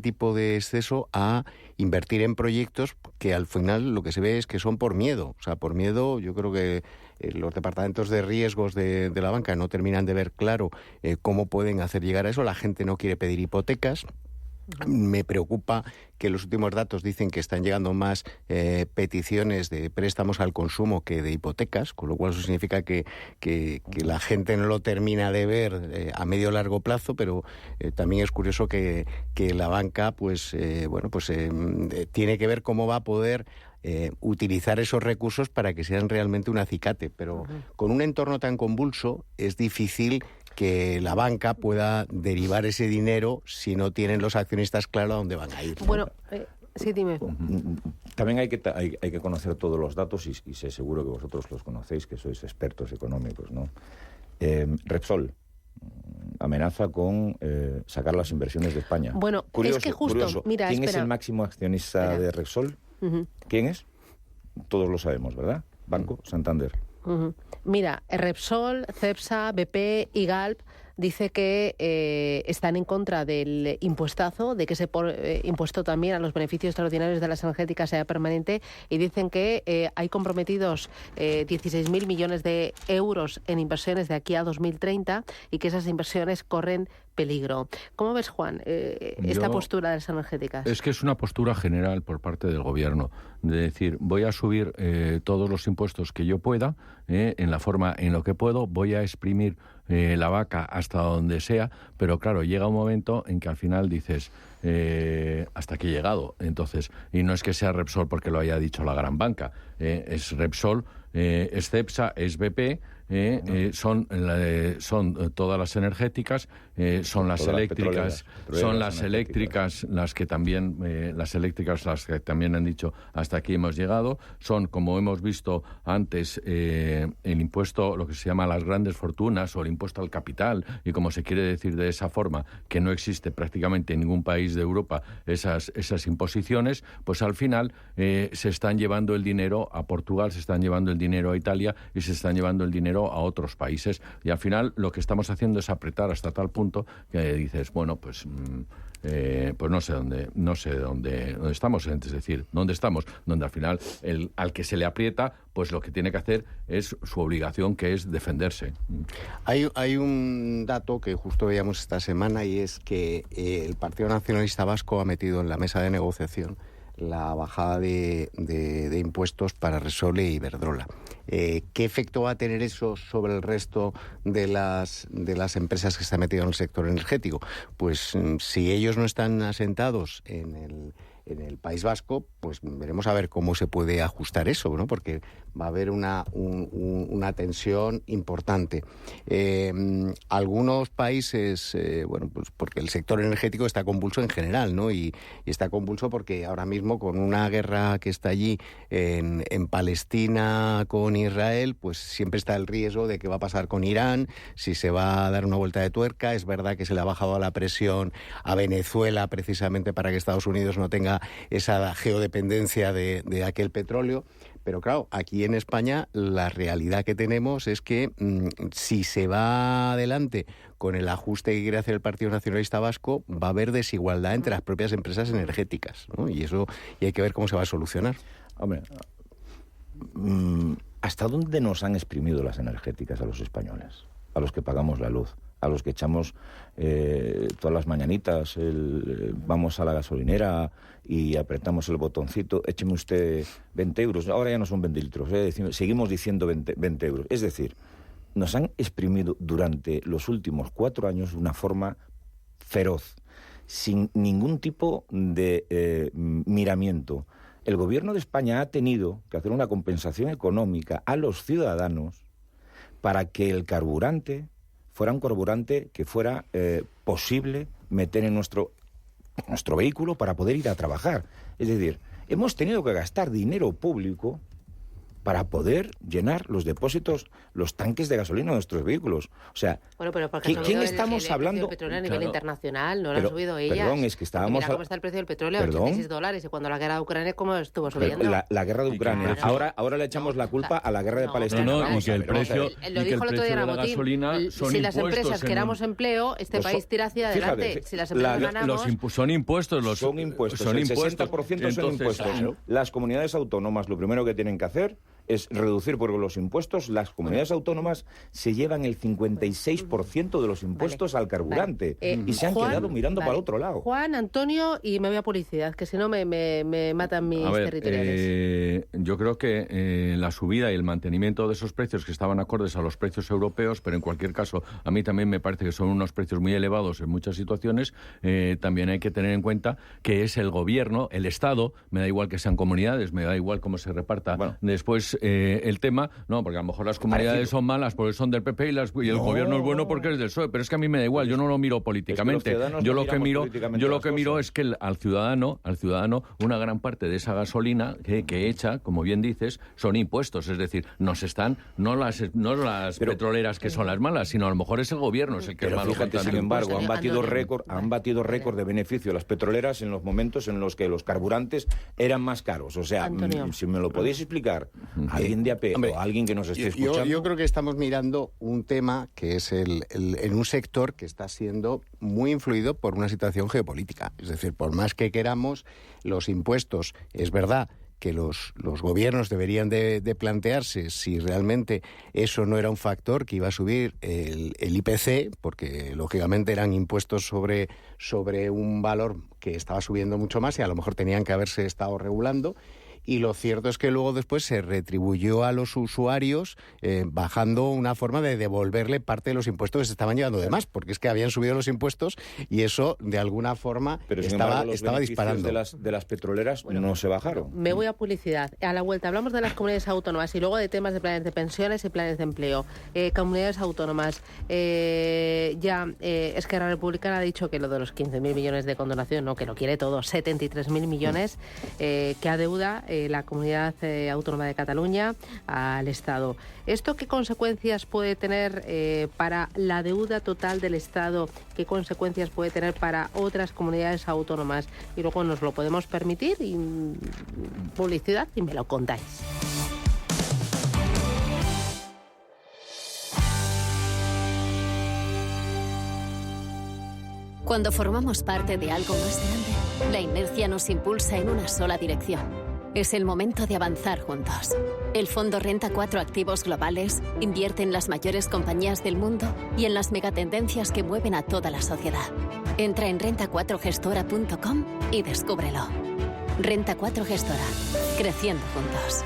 tipo de exceso a invertir en proyectos que al final lo que se ve es que son por miedo. O sea, por miedo yo creo que los departamentos de riesgos de la banca no terminan de ver claro cómo pueden hacer llegar a eso. La gente no quiere pedir hipotecas. Me preocupa que los últimos datos dicen que están llegando más peticiones de préstamos al consumo que de hipotecas, con lo cual eso significa que la gente no lo termina de ver a medio o largo plazo, pero también es curioso que la banca tiene que ver cómo va a poder utilizar esos recursos para que sean realmente un acicate, pero con un entorno tan convulso es difícil que la banca pueda derivar ese dinero si no tienen los accionistas claro a dónde van a ir, ¿no? Bueno, sí, dime. También hay que conocer todos los datos y sé seguro que vosotros los conocéis, que sois expertos económicos, ¿no? Repsol amenaza con sacar las inversiones de España. Bueno, curioso, es que justo, curioso. mira, ¿Quién espera. es el máximo accionista de Repsol? ¿Quién es? Todos lo sabemos, ¿verdad? Banco Santander. Mira, Repsol, Cepsa, BP y Galp dice que están en contra del impuestazo, de que ese impuesto también a los beneficios extraordinarios de las energéticas sea permanente, y dicen que hay comprometidos 16.000 millones de euros en inversiones de aquí a 2030 y que esas inversiones corren peligro. ¿Cómo ves, Juan, esta postura de las energéticas? Es que es una postura general por parte del Gobierno, de decir, voy a subir todos los impuestos que yo pueda, en lo que puedo, voy a exprimir la vaca hasta donde sea, pero claro, llega un momento en que al final dices, hasta aquí he llegado. Entonces, y no es que sea Repsol porque lo haya dicho la gran banca, es Repsol, es Cepsa, es BP, son todas las energéticas, son las eléctricas, las que también han dicho hasta aquí hemos llegado, son, como hemos visto antes, el impuesto, lo que se llama las grandes fortunas o el impuesto al capital, y como se quiere decir de esa forma, que no existe prácticamente en ningún país de Europa esas imposiciones, pues al final se están llevando el dinero a Portugal, se están llevando el dinero a Italia y se están llevando el dinero a otros países, y al final lo que estamos haciendo es apretar hasta tal punto que dices, bueno, pues no sé dónde estamos, es decir, dónde estamos, donde al final al que se le aprieta, pues lo que tiene que hacer es su obligación, que es defenderse. Hay un dato que justo veíamos esta semana, y es que el Partido Nacionalista Vasco ha metido en la mesa de negociación la bajada de impuestos para Repsol e Iberdrola. ¿Qué efecto va a tener eso sobre el resto de las empresas que están metidas en el sector energético? Pues si ellos no están asentados en el País Vasco, pues veremos a ver cómo se puede ajustar eso, ¿no? Porque va a haber una tensión importante. Algunos países, pues porque el sector energético está convulso en general, ¿no? Y está convulso porque ahora mismo, con una guerra que está allí en Palestina con Israel, pues siempre está el riesgo de qué va a pasar con Irán, si se va a dar una vuelta de tuerca. Es verdad que se le ha bajado la presión a Venezuela precisamente para que Estados Unidos no tenga esa geodependencia de aquel petróleo. Pero claro, aquí en España la realidad que tenemos es que si se va adelante con el ajuste que quiere hacer el Partido Nacionalista Vasco, va a haber desigualdad entre las propias empresas energéticas, ¿no? Y hay que ver cómo se va a solucionar. Hombre, ¿hasta dónde nos han exprimido las energéticas a los españoles? A los que pagamos la luz, a los que echamos todas las mañanitas, vamos a la gasolinera y apretamos el botoncito, écheme usted 20 euros, ahora ya no son 20 litros, seguimos diciendo 20 euros. Es decir, nos han exprimido durante los últimos 4 años de una forma feroz, sin ningún tipo de miramiento. El gobierno de España ha tenido que hacer una compensación económica a los ciudadanos para que el carburante fuera un carburante que fuera posible meter en nuestro vehículo para poder ir a trabajar. Es decir, hemos tenido que gastar dinero público para poder llenar los depósitos, los tanques de gasolina de nuestros vehículos. O sea, bueno, pero porque ¿quién estamos hablando? El petróleo a nivel internacional, no lo han subido ellas. Perdón, es que estábamos... Mira cómo está el precio del petróleo, $86, y cuando la guerra de Ucrania, ¿cómo estuvo subiendo? La guerra de Ucrania. Ahora le echamos la culpa a la guerra de Palestina. No, y que el precio lo dijo el otro día la gasolina, si las empresas queramos empleo, este país tira hacia adelante. Si las empresas ganamos... Son impuestos. Son impuestos. El 60% son impuestos. Las comunidades autónomas lo primero que tienen que hacer es reducir, porque los impuestos, las comunidades autónomas se llevan el 56% de los impuestos al carburante, y se han quedado mirando para otro lado. Juan, Antonio, y me voy a publicidad, que si no me matan mis territoriales. Yo creo que la subida y el mantenimiento de esos precios que estaban acordes a los precios europeos, pero en cualquier caso, a mí también me parece que son unos precios muy elevados en muchas situaciones. También hay que tener en cuenta que es el gobierno, el Estado, me da igual que sean comunidades, me da igual cómo se reparta después es el tema, no, porque a lo mejor las comunidades son malas porque son del PP y el gobierno es bueno porque es del PSOE, pero es que a mí me da igual, yo no lo miro políticamente. Yo lo que miro es que al ciudadano, una gran parte de esa gasolina que echa, como bien dices, son impuestos, es decir, no las petroleras que son las malas, sino a lo mejor es el gobierno es el que es malo. Fíjate, sin embargo, han batido récord de beneficio las petroleras en los momentos en los que los carburantes eran más caros. O sea, si me lo podéis explicar, alguien de AP o alguien que nos esté escuchando. Yo creo que estamos mirando un tema que es en un sector que está siendo muy influido por una situación geopolítica. Es decir, por más que queramos, los impuestos, es verdad que los gobiernos deberían de plantearse si realmente eso no era un factor que iba a subir el IPC, porque lógicamente eran impuestos sobre un valor que estaba subiendo mucho más y a lo mejor tenían que haberse estado regulando. Y lo cierto es que luego después se retribuyó a los usuarios bajando una forma de devolverle parte de los impuestos que se estaban llevando de más, porque es que habían subido los impuestos y eso de alguna forma estaba disparando. De las petroleras no se bajaron. Me voy a publicidad. A la vuelta hablamos de las comunidades autónomas y luego de temas de planes de pensiones y planes de empleo. Comunidades autónomas. Esquerra Republicana ha dicho que lo de los 15.000 millones de condonación, no, que lo quiere todo, 73.000 millones que adeuda la Comunidad Autónoma de Cataluña al Estado. ¿Esto qué consecuencias puede tener para la deuda total del Estado? ¿Qué consecuencias puede tener para otras comunidades autónomas? Y luego nos lo podemos permitir, y publicidad, y me lo contáis. Cuando formamos parte de algo más grande, la inercia nos impulsa en una sola dirección. Es el momento de avanzar juntos. El Fondo Renta 4 Activos Globales invierte en las mayores compañías del mundo y en las megatendencias que mueven a toda la sociedad. Entra en renta4gestora.com y descúbrelo. Renta 4 Gestora. Creciendo juntos.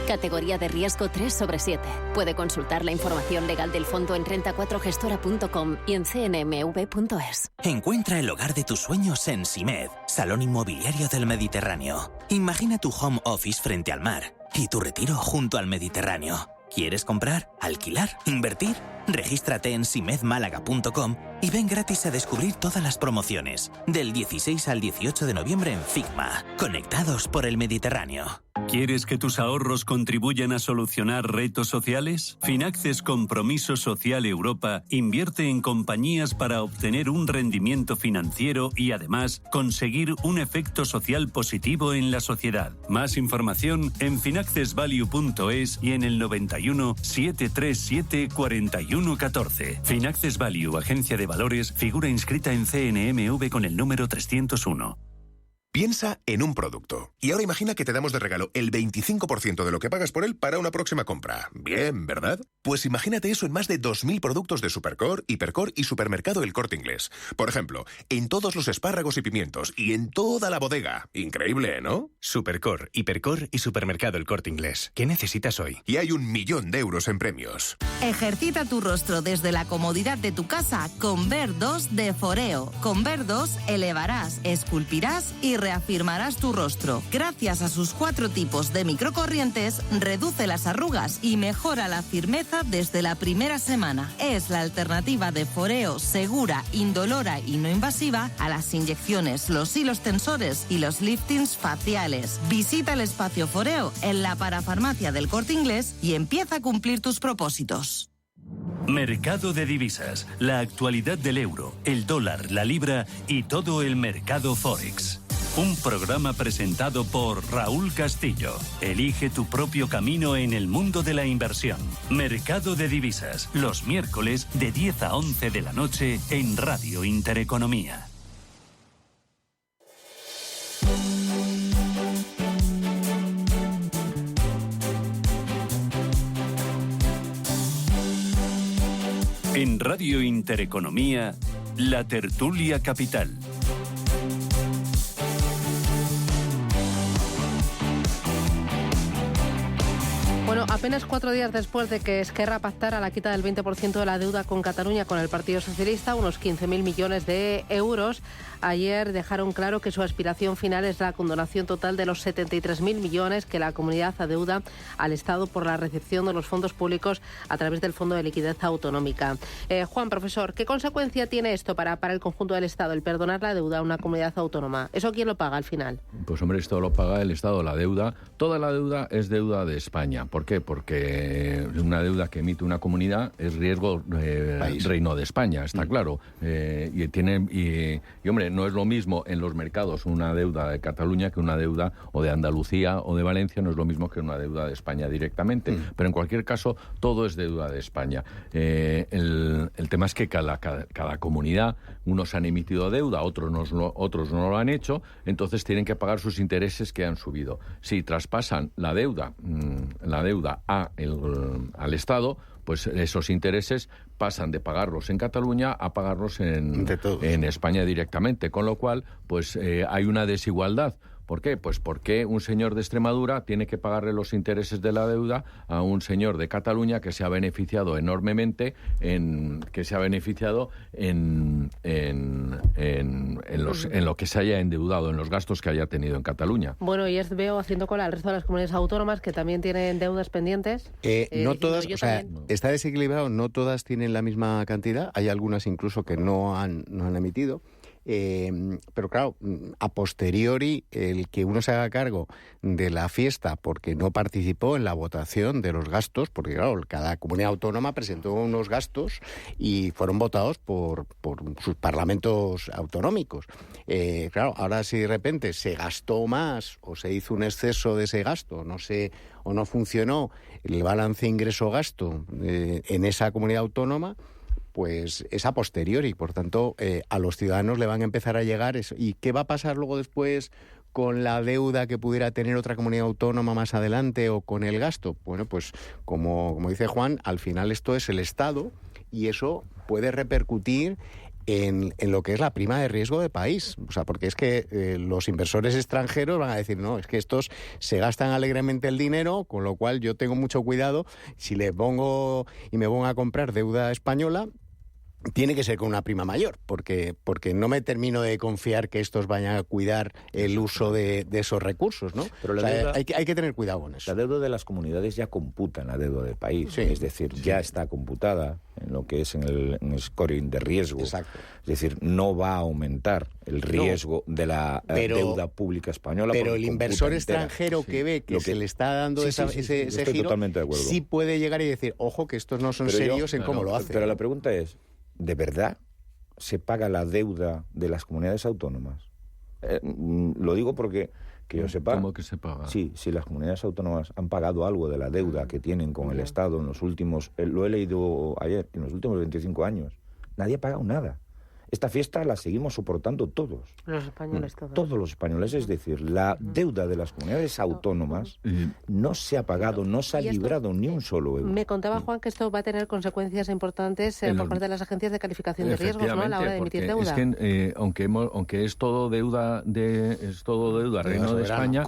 Categoría de riesgo 3/7. Puede consultar la información legal del fondo en renta4gestora.com y en cnmv.es. Encuentra el hogar de tus sueños en Simed, Salón Inmobiliario del Mediterráneo. Imagina tu home office frente al mar y tu retiro junto al Mediterráneo. ¿Quieres comprar, alquilar, invertir? Regístrate en simedmálaga.com y ven gratis a descubrir todas las promociones. Del 16 al 18 de noviembre en Figma. Conectados por el Mediterráneo. ¿Quieres que tus ahorros contribuyan a solucionar retos sociales? Finaxes Compromiso Social Europa invierte en compañías para obtener un rendimiento financiero y además conseguir un efecto social positivo en la sociedad. Más información en finaccesvalue.es y en el 91 737 4114. Finaxes Value, agencia de valores, figura inscrita en CNMV con el número 301. Piensa en un producto. Y ahora imagina que te damos de regalo el 25% de lo que pagas por él para una próxima compra. Bien, ¿verdad? Pues imagínate eso en más de 2.000 productos de Supercore, Hipercore y Supermercado El Corte Inglés. Por ejemplo, en todos los espárragos y pimientos y en toda la bodega. Increíble, ¿no? Supercore, Hipercore y Supermercado El Corte Inglés. ¿Qué necesitas hoy? Y hay 1 millón de euros en premios. Ejercita tu rostro desde la comodidad de tu casa con Ver2 de Foreo. Con Ver2 elevarás, esculpirás y reafirmarás tu rostro. Gracias a sus 4 tipos de microcorrientes, reduce las arrugas y mejora la firmeza desde la primera semana. Es la alternativa de Foreo segura, indolora y no invasiva a las inyecciones, los hilos tensores y los liftings faciales. Visita el espacio Foreo en la parafarmacia del Corte Inglés y empieza a cumplir tus propósitos. Mercado de divisas, la actualidad del euro, el dólar, la libra y todo el mercado Forex. Un programa presentado por Raúl Castillo. Elige tu propio camino en el mundo de la inversión. Mercado de divisas, los miércoles de 10 a 11 de la noche en Radio Intereconomía. En Radio Intereconomía, la tertulia capital. Bueno, apenas Apenas 4 días después de que Esquerra pactara la quita del 20% de la deuda con Cataluña con el Partido Socialista, unos 15.000 millones de euros, ayer dejaron claro que su aspiración final es la condonación total de los 73.000 millones que la comunidad adeuda al Estado por la recepción de los fondos públicos a través del Fondo de Liquidez Autonómica. Juan, profesor, ¿qué consecuencia tiene esto para el conjunto del Estado, el perdonar la deuda a una comunidad autónoma? ¿Eso quién lo paga al final? Pues hombre, esto lo paga el Estado, la deuda. Toda la deuda es deuda de España. ¿Por qué? Porque una deuda que emite una comunidad es riesgo Reino de España, está claro. Y hombre, no es lo mismo en los mercados una deuda de Cataluña que una deuda o de Andalucía o de Valencia, no es lo mismo que una deuda de España directamente. Pero en cualquier caso, todo es deuda de España. El tema es que cada comunidad, unos han emitido deuda, otros no lo han hecho, entonces tienen que pagar sus intereses que han subido. Si traspasan la deuda al Estado, pues esos intereses pasan de pagarlos en Cataluña a pagarlos en España directamente, con lo cual pues hay una desigualdad. ¿Por qué? Pues porque un señor de Extremadura tiene que pagarle los intereses de la deuda a un señor de Cataluña que se ha beneficiado enormemente en lo que se haya endeudado, en los gastos que haya tenido en Cataluña. Bueno, y veo haciendo cola al resto de las comunidades autónomas que también tienen deudas pendientes. No todas, está desequilibrado, no todas tienen la misma cantidad, hay algunas incluso que no han emitido. Pero claro, a posteriori, el que uno se haga cargo de la fiesta porque no participó en la votación de los gastos, porque claro, cada comunidad autónoma presentó unos gastos y fueron votados por sus parlamentos autonómicos. Claro, ahora si de repente se gastó más o se hizo un exceso de ese gasto, o no funcionó el balance ingreso-gasto en esa comunidad autónoma, pues es a posteriori, por tanto, a los ciudadanos le van a empezar a llegar eso. ¿Y qué va a pasar luego después con la deuda que pudiera tener otra comunidad autónoma más adelante o con el gasto? Bueno, pues como dice Juan, al final esto es el Estado y eso puede repercutir en lo que es la prima de riesgo de país. O sea, porque es que los inversores extranjeros van a decir, no, es que estos se gastan alegremente el dinero, con lo cual yo tengo mucho cuidado. Si le pongo y me pongo a comprar deuda española, tiene que ser con una prima mayor, porque no me termino de confiar que estos vayan a cuidar el uso de esos recursos, ¿no? Pero la deuda, hay que tener cuidado con eso. La deuda de las comunidades ya computa en la deuda del país, sí, es decir, ya está computada en lo que es en el scoring de riesgo. Exacto. Es decir, no va a aumentar el riesgo de la deuda pública española. Pero el inversor extranjero que ve que se le está dando ese giro, sí puede llegar y decir, ojo, que estos no son serios en cómo lo hacen. Pero la pregunta es, ¿de verdad se paga la deuda de las comunidades autónomas? Lo digo porque, que yo sepa... ¿Cómo que se paga? Sí, si las comunidades autónomas han pagado algo de la deuda que tienen con el Estado en los últimos... lo he leído ayer, en los últimos 25 años. Nadie ha pagado nada. Esta fiesta la seguimos soportando todos. Los españoles todos. Todos los españoles, es decir, la deuda de las comunidades autónomas no se ha pagado, no se ha librado ni un solo euro. Me contaba Juan que esto va a tener consecuencias importantes por parte de las agencias de calificación de riesgos, ¿no? A la hora de emitir deuda. Es que aunque es todo deuda Reino de España,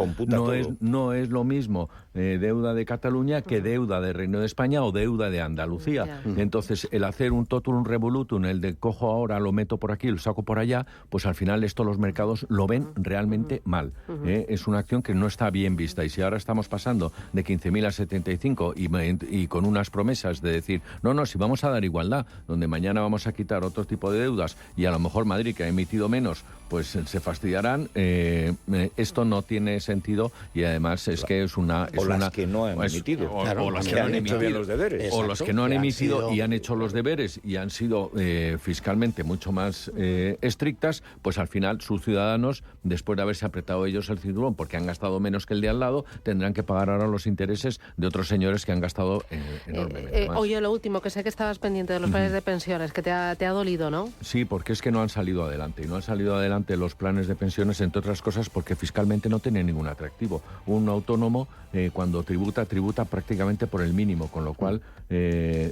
no es lo mismo deuda de Cataluña que deuda de Reino de España o deuda de Andalucía. Entonces, el hacer un totum revolutum, el de cojo ahora, lo meto por aquí, lo saco por allá, pues al final esto los mercados lo ven realmente mal. Es una acción que no está bien vista. Y si ahora estamos pasando de 15.000 a 75 y con unas promesas de decir, no, si vamos a dar igualdad, donde mañana vamos a quitar otro tipo de deudas y a lo mejor Madrid, que ha emitido menos, pues se fastidiarán, esto no tiene sentido y además es que es una... las que no han emitido. O las que no han emitido bien los deberes. O los que no han emitido y han hecho los deberes y han sido fiscalmente mucho más estrictas, pues al final sus ciudadanos, después de haberse apretado ellos el cinturón porque han gastado menos que el de al lado, tendrán que pagar ahora los intereses de otros señores que han gastado enormemente más. Oye, lo último, que sé que estabas pendiente de los planes de pensiones, que te ha dolido, ¿no? Sí, porque es que no han salido adelante. Y no han salido adelante los planes de pensiones, entre otras cosas, porque fiscalmente no tienen ningún atractivo. Un autónomo, cuando tributa prácticamente por el mínimo, con lo cual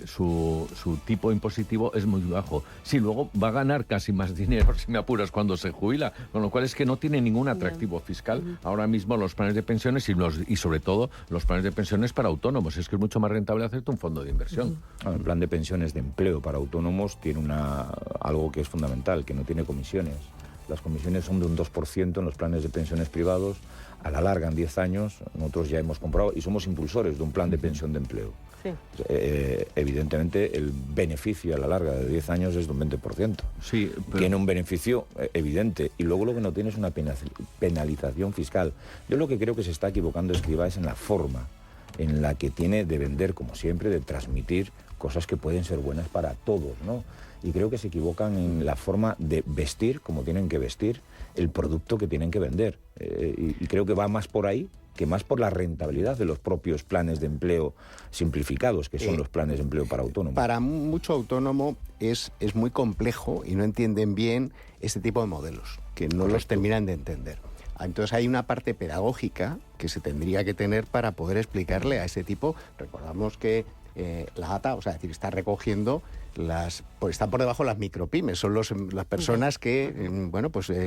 su tipo impositivo es muy bajo. Sí, luego va a ganar ganar casi más dinero, si me apuras, cuando se jubila, con lo cual es que no tiene ningún atractivo fiscal ahora mismo los planes de pensiones y sobre todo los planes de pensiones para autónomos. Es que es mucho más rentable hacerte un fondo de inversión. El plan de pensiones de empleo para autónomos tiene algo que es fundamental, que no tiene comisiones. Las comisiones son de un 2% en los planes de pensiones privados. A la larga, en 10 años, nosotros ya hemos comprado y somos impulsores de un plan de pensión de empleo. Sí. Evidentemente, el beneficio a la larga de 10 años es de un 20%. Sí, pero... Tiene un beneficio evidente y luego lo que no tiene es una penalización fiscal. Yo lo que creo que se está equivocando Escrivá es en la forma en la que tiene de vender, como siempre, de transmitir cosas que pueden ser buenas para todos, ¿no? Y creo que se equivocan en la forma de vestir, como tienen que vestir, el producto que tienen que vender. Y creo que va más por ahí que más por la rentabilidad de los propios planes de empleo simplificados, que son los planes de empleo para autónomos. Para mucho autónomo es muy complejo y no entienden bien este tipo de modelos, que no los terminan de entender. Entonces hay una parte pedagógica que se tendría que tener para poder explicarle a ese tipo. Recordamos que la ATA, o sea, es decir, está recogiendo están por debajo las micropymes, son las personas que,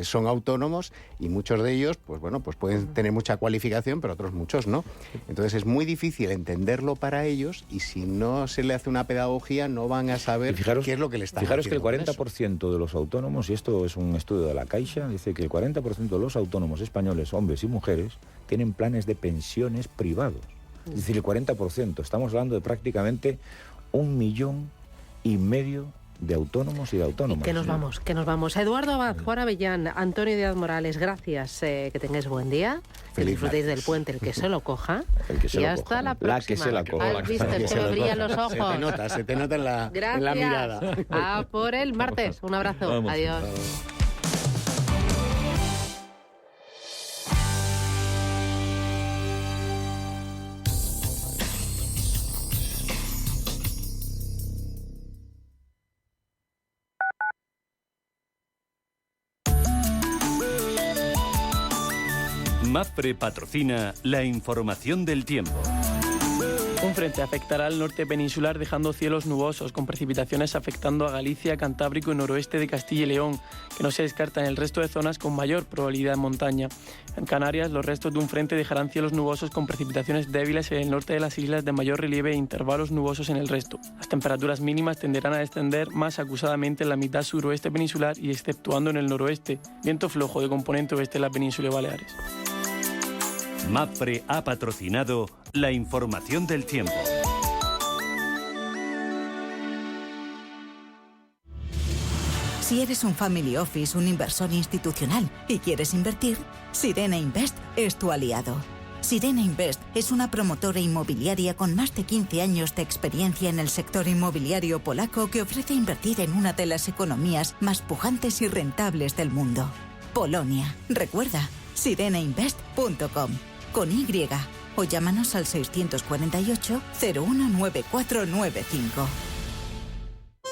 son autónomos y muchos de ellos, pues pueden tener mucha cualificación, pero otros muchos no. Entonces es muy difícil entenderlo para ellos y si no se le hace una pedagogía no van a saber qué es lo que le están haciendo. Fijaros que el 40% de los autónomos, y esto es un estudio de la Caixa, dice que el 40% de los autónomos españoles, hombres y mujeres, tienen planes de pensiones privados. Es decir, el 40%. Estamos hablando de prácticamente 1,5 millones de autónomos y de autónomas. Que nos vamos. Eduardo Abad, Juan Avellán, Antonio Díaz Morales, gracias, que tengáis buen día. Que disfrutéis del puente, el que se lo coja. Y hasta la próxima. La que se la coja. ¿Has visto? Se me brillan los ojos. Se te nota en la mirada. A por el martes. Un abrazo. Vamos. Adiós. Mapfre patrocina la información del tiempo. Un frente afectará al norte peninsular dejando cielos nubosos, con precipitaciones afectando a Galicia, Cantábrico y noroeste de Castilla y León, que no se descarta en el resto de zonas con mayor probabilidad en montaña. En Canarias, los restos de un frente dejarán cielos nubosos con precipitaciones débiles en el norte de las islas de mayor relieve e intervalos nubosos en el resto. Las temperaturas mínimas tenderán a descender más acusadamente en la mitad suroeste peninsular y exceptuando en el noroeste. Viento flojo de componente oeste en la península de Baleares. Mapfre ha patrocinado la información del tiempo. Si eres un family office, un inversor institucional y quieres invertir, Sirena Invest es tu aliado. Sirena Invest es una promotora inmobiliaria con más de 15 años de experiencia en el sector inmobiliario polaco que ofrece invertir en una de las economías más pujantes y rentables del mundo. Polonia. Recuerda, sirenainvest.com. Con Y. O llámanos al 648 019495.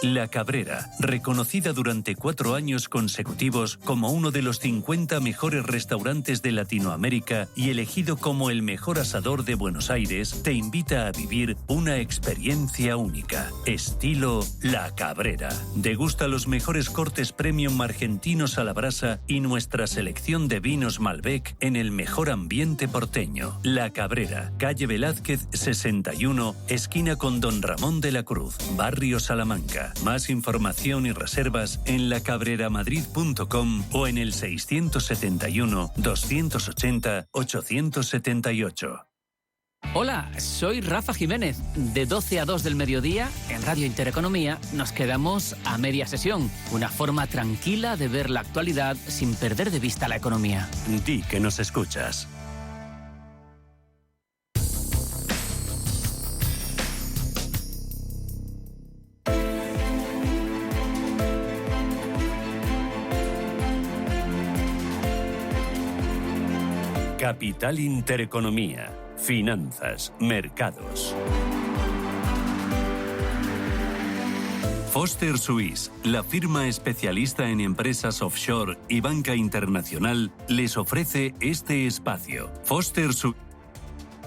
La Cabrera, reconocida durante 4 años consecutivos como uno de los 50 mejores restaurantes de Latinoamérica y elegido como el mejor asador de Buenos Aires, te invita a vivir una experiencia única. Estilo La Cabrera. Degusta los mejores cortes premium argentinos a la brasa y nuestra selección de vinos Malbec en el mejor ambiente porteño. La Cabrera, calle Velázquez 61, esquina con Don Ramón de la Cruz, barrio Salamanca. Más información y reservas en lacabreramadrid.com o en el 671-280-878. Hola, soy Rafa Jiménez. De 12 a 2 del mediodía, en Radio Intereconomía, nos quedamos a media sesión. Una forma tranquila de ver la actualidad sin perder de vista la economía. Di que nos escuchas. Capital Intereconomía. Finanzas, mercados. Foster Suisse, la firma especialista en empresas offshore y banca internacional, les ofrece este espacio. Foster Suisse.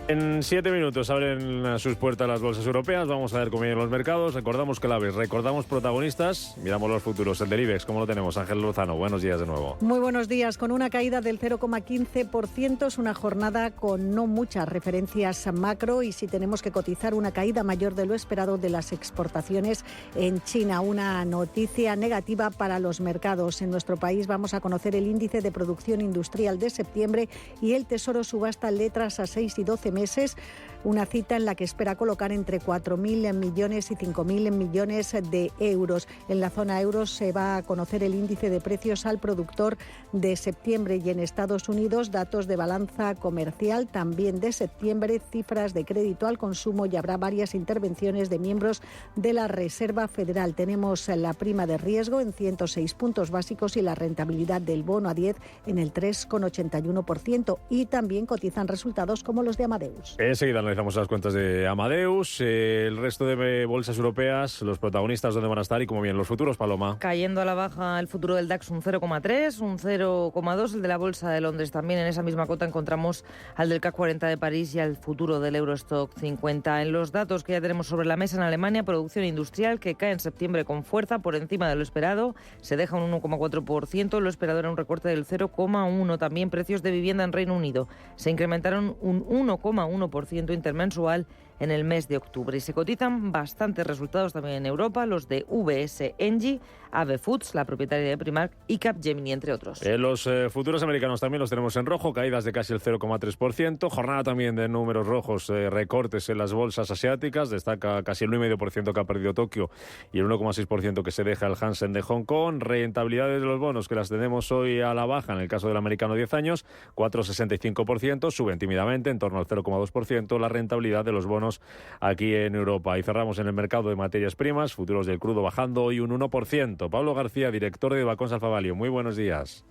En 7 minutos abren sus puertas las bolsas europeas. Vamos a ver cómo vienen los mercados. Recordamos claves, recordamos protagonistas. Miramos los futuros. El del IBEX, ¿cómo lo tenemos? Ángel Lozano, buenos días de nuevo. Muy buenos días. Con una caída del 0,15%, es una jornada con no muchas referencias macro y si tenemos que cotizar una caída mayor de lo esperado de las exportaciones en China. Una noticia negativa para los mercados. En nuestro país vamos a conocer el índice de producción industrial de septiembre y el Tesoro subasta letras a 6 y 12 meses, una cita en la que espera colocar entre 4.000 millones y 5.000 millones de euros. En la zona euro se va a conocer el índice de precios al productor de septiembre y en Estados Unidos datos de balanza comercial también de septiembre, cifras de crédito al consumo y habrá varias intervenciones de miembros de la Reserva Federal. Tenemos la prima de riesgo en 106 puntos básicos y la rentabilidad del bono a 10 en el 3,81% y también cotizan resultados como los de Amadeus. Enseguida analizamos las cuentas de Amadeus, el resto de bolsas europeas, los protagonistas, dónde van a estar y cómo vienen los futuros, Paloma. Cayendo a la baja el futuro del DAX un 0,3, un 0,2 el de la Bolsa de Londres. También en esa misma cota encontramos al del CAC 40 de París y al futuro del Eurostock 50. En los datos que ya tenemos sobre la mesa en Alemania, producción industrial que cae en septiembre con fuerza por encima de lo esperado, se deja un 1,4%, lo esperado era un recorte del 0,1%. También precios de vivienda en Reino Unido se incrementaron un 1,1% intermensual en el mes de octubre. Y se cotizan bastantes resultados también en Europa, los de VS Engie, Ave Foods, la propietaria de Primark y Capgemini, entre otros. Los futuros americanos también los tenemos en rojo, caídas de casi el 0,3%. Jornada también de números rojos, recortes en las bolsas asiáticas. Destaca casi el 1,5% que ha perdido Tokio y el 1,6% que se deja el Hansen de Hong Kong. Rentabilidades de los bonos que las tenemos hoy a la baja, en el caso del americano 10 años, 4,65%, suben tímidamente en torno al 0,2% la rentabilidad de los bonos aquí en Europa. Y cerramos en el mercado de materias primas, futuros del crudo bajando hoy un 1%. Pablo García, director de Balcons Alfa Value. Muy buenos días.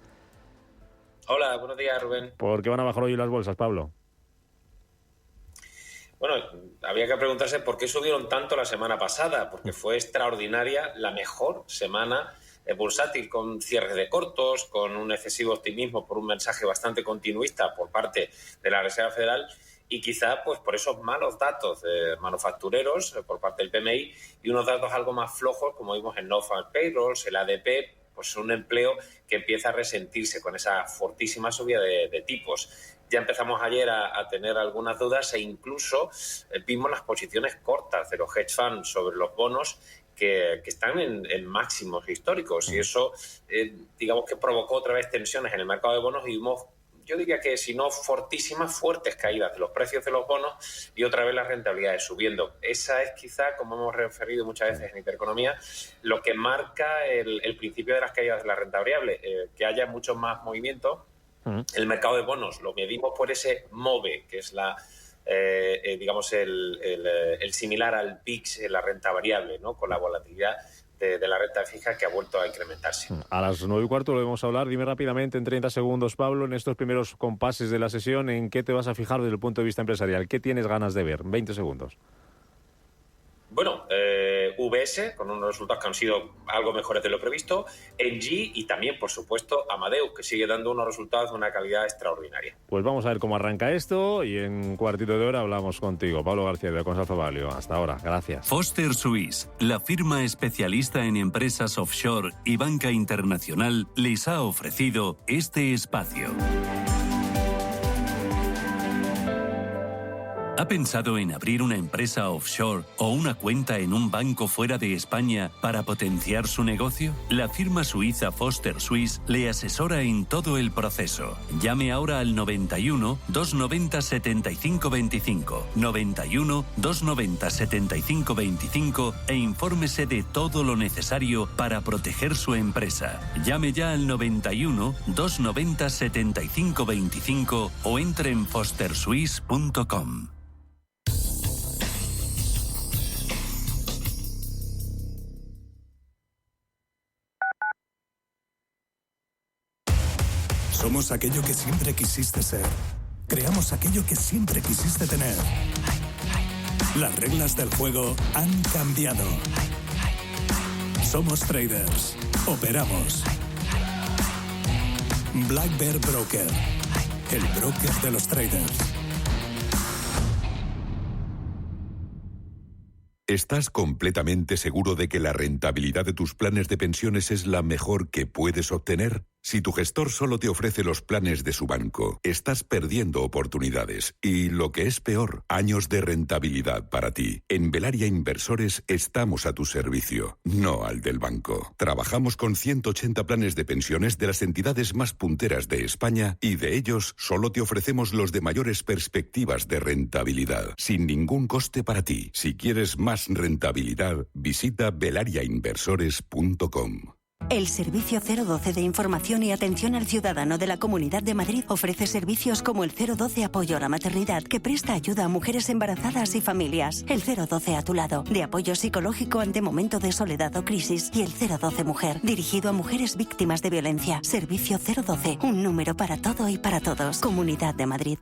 Hola, buenos días, Rubén. ¿Por qué van a bajar hoy las bolsas, Pablo? Bueno, había que preguntarse por qué subieron tanto la semana pasada, porque fue extraordinaria, la mejor semana bursátil, con cierres de cortos, con un excesivo optimismo por un mensaje bastante continuista por parte de la Reserva Federal. Y quizá pues por esos malos datos manufactureros por parte del PMI y unos datos algo más flojos, como vimos en Non-Farm Payrolls, el ADP, pues un empleo que empieza a resentirse con esa fortísima subida de tipos. Ya empezamos ayer a tener algunas dudas e incluso vimos las posiciones cortas de los hedge funds sobre los bonos que están en máximos históricos y eso digamos que provocó otra vez tensiones en el mercado de bonos y vimos, yo diría que si no fortísimas, fuertes caídas de los precios de los bonos y otra vez las rentabilidades subiendo. Esa es quizá, como hemos referido muchas veces en Intereconomía, lo que marca el principio de las caídas de la renta variable, que haya mucho más movimiento. El mercado de bonos lo medimos por ese MOVE, que es digamos el similar al VIX en la renta variable, ¿no? Con la volatilidad de la renta fija que ha vuelto a incrementarse. A las 9:15 lo vamos a hablar. Dime rápidamente, en 30 segundos, Pablo, en estos primeros compases de la sesión, ¿en qué te vas a fijar desde el punto de vista empresarial? ¿Qué tienes ganas de ver? 20 segundos. Bueno, VS, con unos resultados que han sido algo mejores de lo previsto, Engie y también, por supuesto, Amadeus, que sigue dando unos resultados de una calidad extraordinaria. Pues vamos a ver cómo arranca esto y en un cuartito de hora hablamos contigo. Pablo García, de Balcons Alfa Value. Hasta ahora, gracias. Foster Suisse, la firma especialista en empresas offshore y banca internacional, les ha ofrecido este espacio. ¿Ha pensado en abrir una empresa offshore o una cuenta en un banco fuera de España para potenciar su negocio? La firma suiza Foster Suisse le asesora en todo el proceso. Llame ahora al 91 290 75 25, 91 290 75 25 e infórmese de todo lo necesario para proteger su empresa. Llame ya al 91 290 75 25 o entre en fostersuisse.com. Somos aquello que siempre quisiste ser. Creamos aquello que siempre quisiste tener. Las reglas del juego han cambiado. Somos traders. Operamos. Black Bear Broker. El broker de los traders. ¿Estás completamente seguro de que la rentabilidad de tus planes de pensiones es la mejor que puedes obtener? Si tu gestor solo te ofrece los planes de su banco, estás perdiendo oportunidades y, lo que es peor, años de rentabilidad para ti. En Velaria Inversores estamos a tu servicio, no al del banco. Trabajamos con 180 planes de pensiones de las entidades más punteras de España y de ellos solo te ofrecemos los de mayores perspectivas de rentabilidad, sin ningún coste para ti. Si quieres más rentabilidad, visita velariainversores.com. El Servicio 012 de Información y Atención al Ciudadano de la Comunidad de Madrid ofrece servicios como el 012 Apoyo a la Maternidad, que presta ayuda a mujeres embarazadas y familias. El 012 A tu lado, de apoyo psicológico ante momento de soledad o crisis. Y el 012 Mujer, dirigido a mujeres víctimas de violencia. Servicio 012, un número para todo y para todos. Comunidad de Madrid.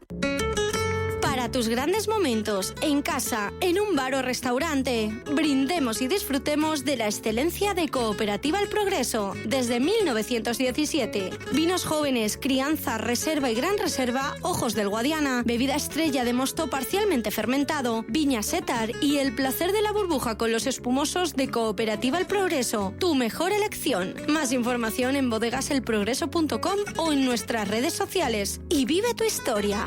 Para tus grandes momentos, en casa, en un bar o restaurante, brindemos y disfrutemos de la excelencia de Cooperativa El Progreso, desde 1917. Vinos jóvenes, crianza, reserva y gran reserva, Ojos del Guadiana, bebida estrella de mosto parcialmente fermentado, viña Setar y el placer de la burbuja con los espumosos de Cooperativa El Progreso. Tu mejor elección. Más información en bodegaselprogreso.com o en nuestras redes sociales. Y vive tu historia.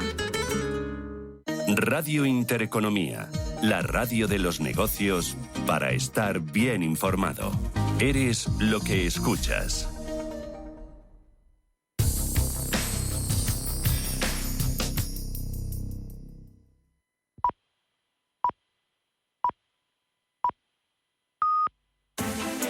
Radio Intereconomía, la radio de los negocios para estar bien informado. Eres lo que escuchas.